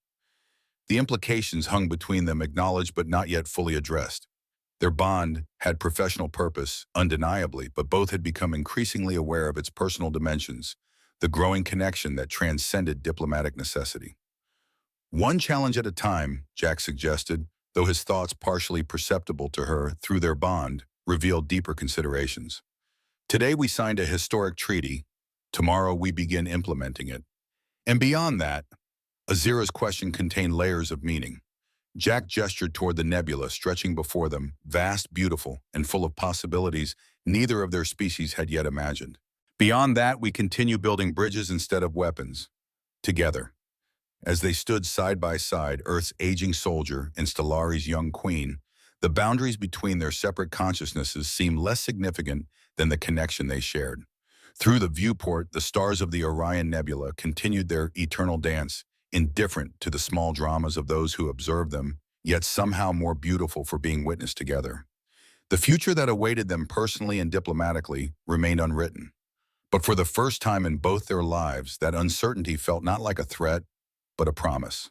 The implications hung between them, acknowledged but not yet fully addressed. Their bond had professional purpose, undeniably, but both had become increasingly aware of its personal dimensions, the growing connection that transcended diplomatic necessity. One challenge at a time, Jack suggested, though his thoughts, partially perceptible to her through their bond, revealed deeper considerations. Today we signed a historic treaty. Tomorrow we begin implementing it. And beyond that, Azira's question contained layers of meaning. Jack gestured toward the nebula stretching before them, vast, beautiful, and full of possibilities neither of their species had yet imagined. Beyond that, we continue building bridges instead of weapons. Together. As they stood side by side, Earth's aging soldier and Stellari's young queen, the boundaries between their separate consciousnesses seemed less significant than the connection they shared. Through the viewport, the stars of the Orion Nebula continued their eternal dance, indifferent to the small dramas of those who observed them, yet somehow more beautiful for being witnessed together. The future that awaited them personally and diplomatically remained unwritten. But for the first time in both their lives, that uncertainty felt not like a threat, but a promise.